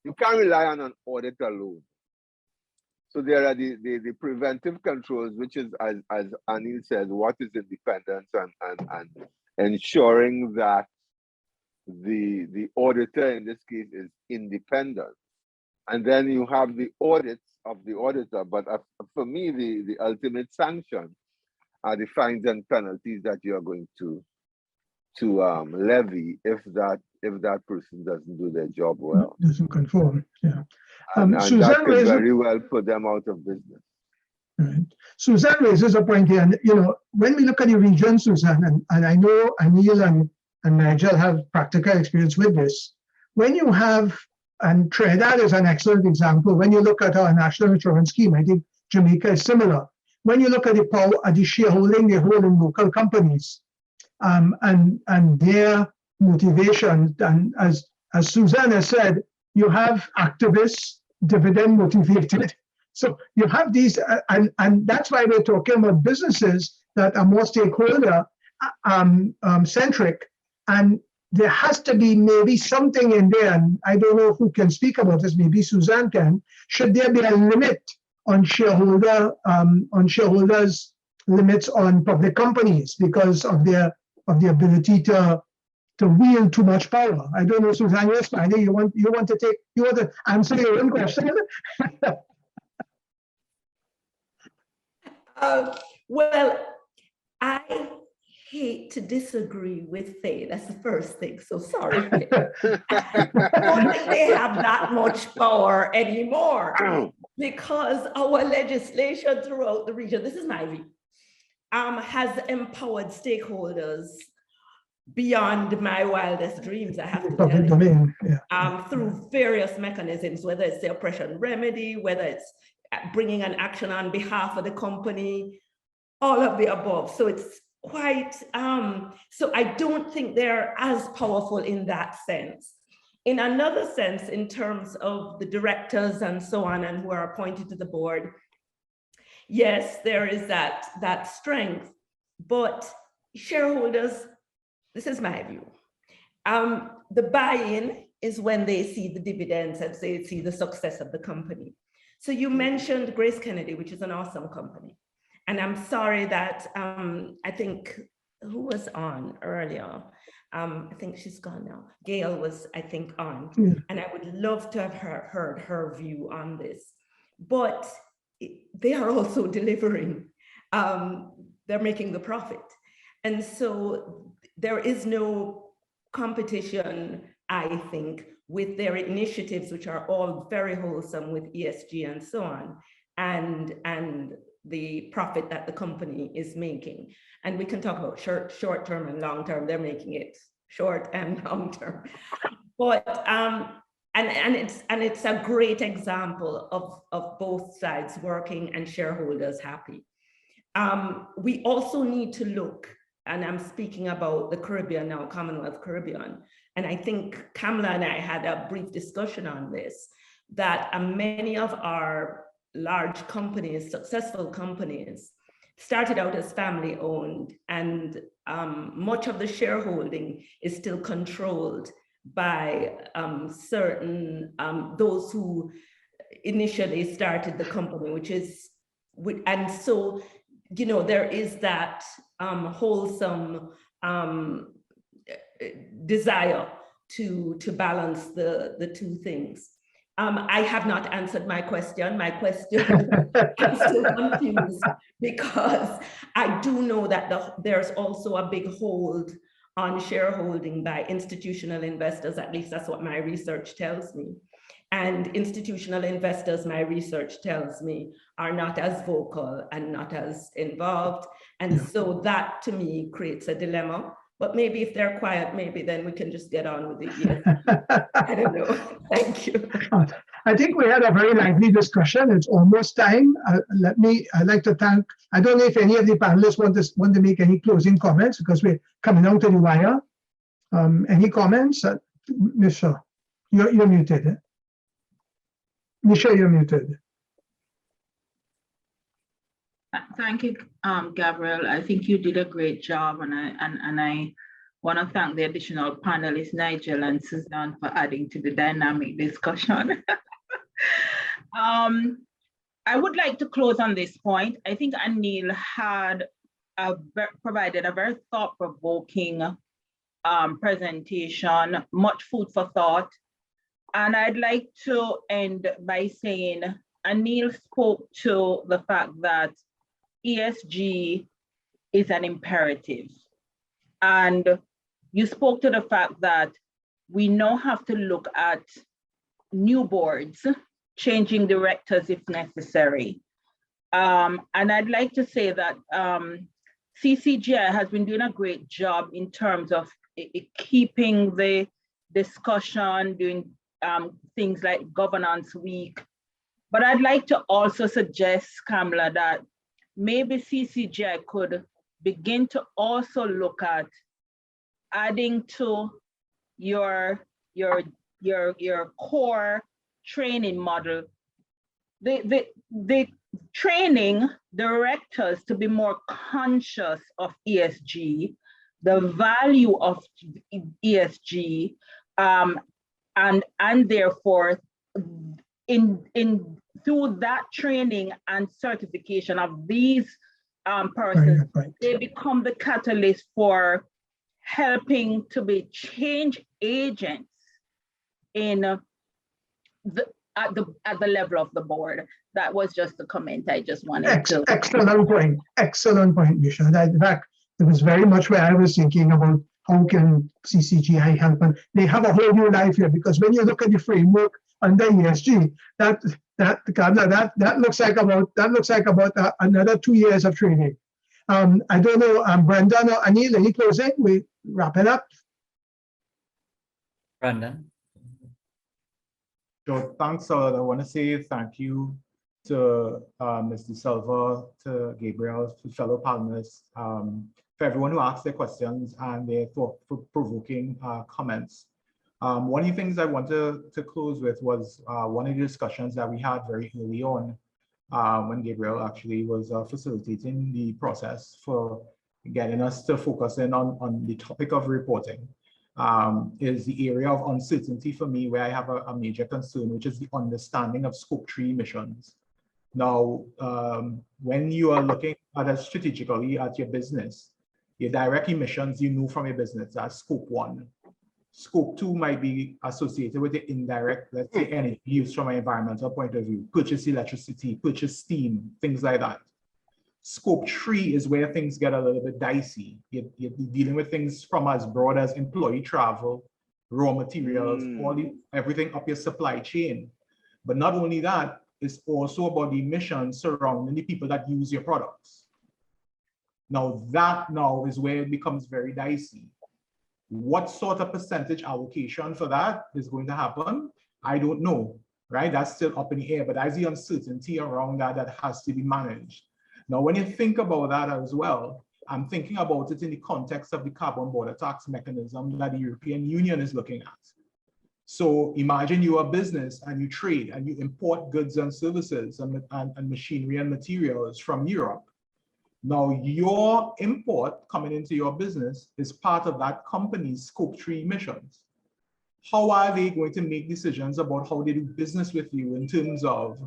you can't rely on an audit alone. So there are the preventive controls, which is, as Aneal said, what is independence and ensuring that the auditor in this case is independent. And then you have the audits of the auditor. But for me, the ultimate sanction are the fines and penalties that you are going to levy if that person doesn't do their job well. Doesn't conform, and that could very well put them out of business. Right. Suzanne raises a point here, and when we look at the region, Suzanne, and I know Aneal and Nigel have practical experience with this. When you have, and Trinidad is an excellent example, when you look at our national insurance scheme, I think Jamaica is similar. When you look at the power, at the shareholding they hold in local companies, and their motivation, and as Suzanne has said, you have activists, dividend motivated. So you have these, and that's why we're talking about businesses that are more stakeholder centric, and there has to be maybe something in there, and I don't know who can speak about this, maybe Suzanne can. Should there be a limit on shareholders limits on public companies because of the ability to wield too much power? I don't know, Suzanne, you're smiling. You want to answer your own question? Well, I hate to disagree with Faye. That's the first thing. So sorry, Faye. I don't think they have that much power anymore because our legislation throughout the region, this is my view, has empowered stakeholders beyond my wildest dreams, I have to tell you, through various mechanisms, whether it's the oppression remedy, whether it's bringing an action on behalf of the company, all of the above. So it's quite, so I don't think they're as powerful in that sense. In another sense, in terms of the directors and so on, and who are appointed to the board, yes, there is that strength, but shareholders, this is my view. The buy-in is when they see the dividends and they see the success of the company. So you mentioned Grace Kennedy, which is an awesome company. And I'm sorry that I think who was on earlier, I think she's gone now. Gail was, I think, on, and I would love to have heard her view on this. But they are also delivering. They're making the profit. And so there is no competition, I think, with their initiatives, which are all very wholesome with ESG and so on, and the profit that the company is making. And we can talk about short term and long term. They're making it short and long term. But and it's a great example of both sides working and shareholders happy. We also need to look, and I'm speaking about the Caribbean now, Commonwealth Caribbean, and I think Kamala and I had a brief discussion on this, that many of our large companies, successful companies, started out as family owned, and much of the shareholding is still controlled by certain, those who initially started the company, which is, and so, you know, there is that wholesome desire to balance the two things. I have not answered my question. My question, I'm still confused, because I do know that there's also a big hold on shareholding by institutional investors. At least that's what my research tells me. And institutional investors, my research tells me, are not as vocal and not as involved. And so that to me creates a dilemma. But maybe if they're quiet, maybe then we can just get on with it. I don't know. Thank you. I think we had a very lively discussion. It's almost time. I'd like to thank, I don't know if any of the panelists want to make any closing comments, because we're coming out to the wire. Any comments? Misha, you're muted. Eh? Misha, you're muted. Thank you, Gabriel. I think you did a great job, and I want to thank the additional panelists, Nigel and Suzanne, for adding to the dynamic discussion. I would like to close on this point. I think Aneal had provided a very thought-provoking presentation, much food for thought. And I'd like to end by saying Aneal spoke to the fact that ESG is an imperative. And you spoke to the fact that we now have to look at new boards, changing directors if necessary. And I'd like to say that CCGI has been doing a great job in terms of keeping the discussion, doing things like Governance Week. But I'd like to also suggest, Kamala, that maybe CCGI could begin to also look at adding to your core training model, the training directors to be more conscious of ESG, the value of ESG, and therefore through that training and certification of these persons, they become the catalyst for helping to be change agents in at the level of the board. That was just a comment I just wanted to. Excellent point, Misha. In fact, it was very much where I was thinking about how can CCGI help, and they have a whole new life here, because when you look at the framework under ESG, that looks like about another 2 years of training. I don't know, Brendon or Aneal, any closing? We wrap it up. Brendon. So thanks. I want to say thank you to Mr. Silva, to Gabriel, to fellow panelists, for everyone who asked their questions and their thought-provoking comments. One of the things I wanted to close with was one of the discussions that we had very early on when Gabriel actually was facilitating the process for getting us to focus in on the topic of reporting. Is the area of uncertainty for me, where I have a major concern, which is the understanding of Scope 3 emissions. Now, when you are looking at it strategically at your business, Your direct emissions, you know from your business, that's scope 1. Scope 2 might be associated with the indirect, let's say, energy use from an environmental point of view, purchase electricity, purchase steam, things like that. Scope 3 is where things get a little bit dicey. You're dealing with things from as broad as employee travel, raw materials, everything up your supply chain. But not only that, it's also about the emissions surrounding the people that use your products. Now that is where it becomes very dicey. What sort of percentage allocation for that is going to happen? I don't know, right? That's still up in the air, but there's the uncertainty around that has to be managed. Now, when you think about that as well, I'm thinking about it in the context of the carbon border tax mechanism that the European Union is looking at. So imagine you're a business and you trade and you import goods and services and machinery and materials from Europe. Now, your import coming into your business is part of that company's scope 3 emissions. How are they going to make decisions about how they do business with you in terms of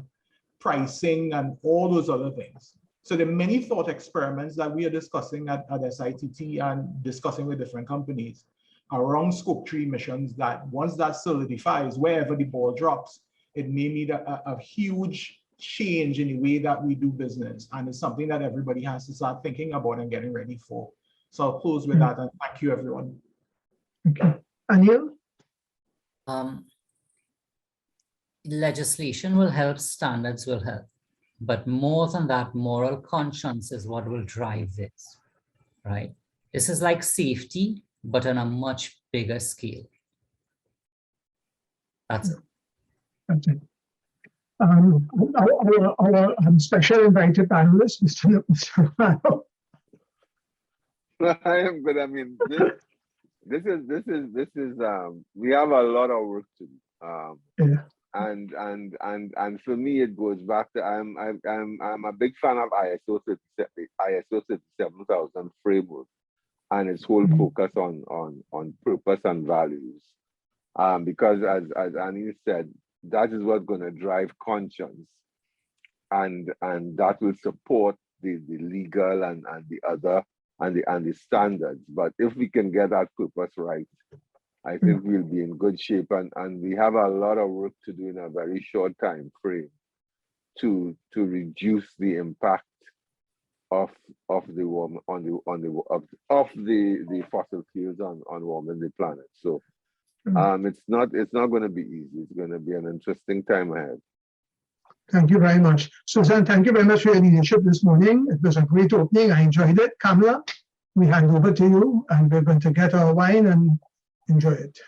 pricing and all those other things? So there are many thought experiments that we are discussing at SITT and discussing with different companies around scope 3 emissions, that once that solidifies, wherever the ball drops, it may mean a huge change in the way that we do business. And it's something that everybody has to start thinking about and getting ready for. So I'll close with that, and thank you, everyone. Okay. Aneal? Legislation will help, standards will help. But more than that, moral conscience is what will drive this, right? This is like safety, but on a much bigger scale. That's it. That's it. Our special invited panelist, Mr. Romano. I am good. I mean, this is we have a lot of work to do. Yeah. And for me, it goes back to I'm a big fan of ISO 37000 framework and its whole focus on purpose and values. Because as Aneal said, that is what's going to drive conscience, and that will support the legal and the other and the standards. But if we can get that purpose right, I think we'll be in good shape, and we have a lot of work to do in a very short time frame to reduce the impact of the fossil fuels on warming the planet. So it's not going to be easy. It's going to be an interesting time ahead. Thank you very much. Susan, thank you very much for your leadership this morning. It was a great opening. I enjoyed it. Kamala, we hand over to you, and we're going to get our wine and enjoy it.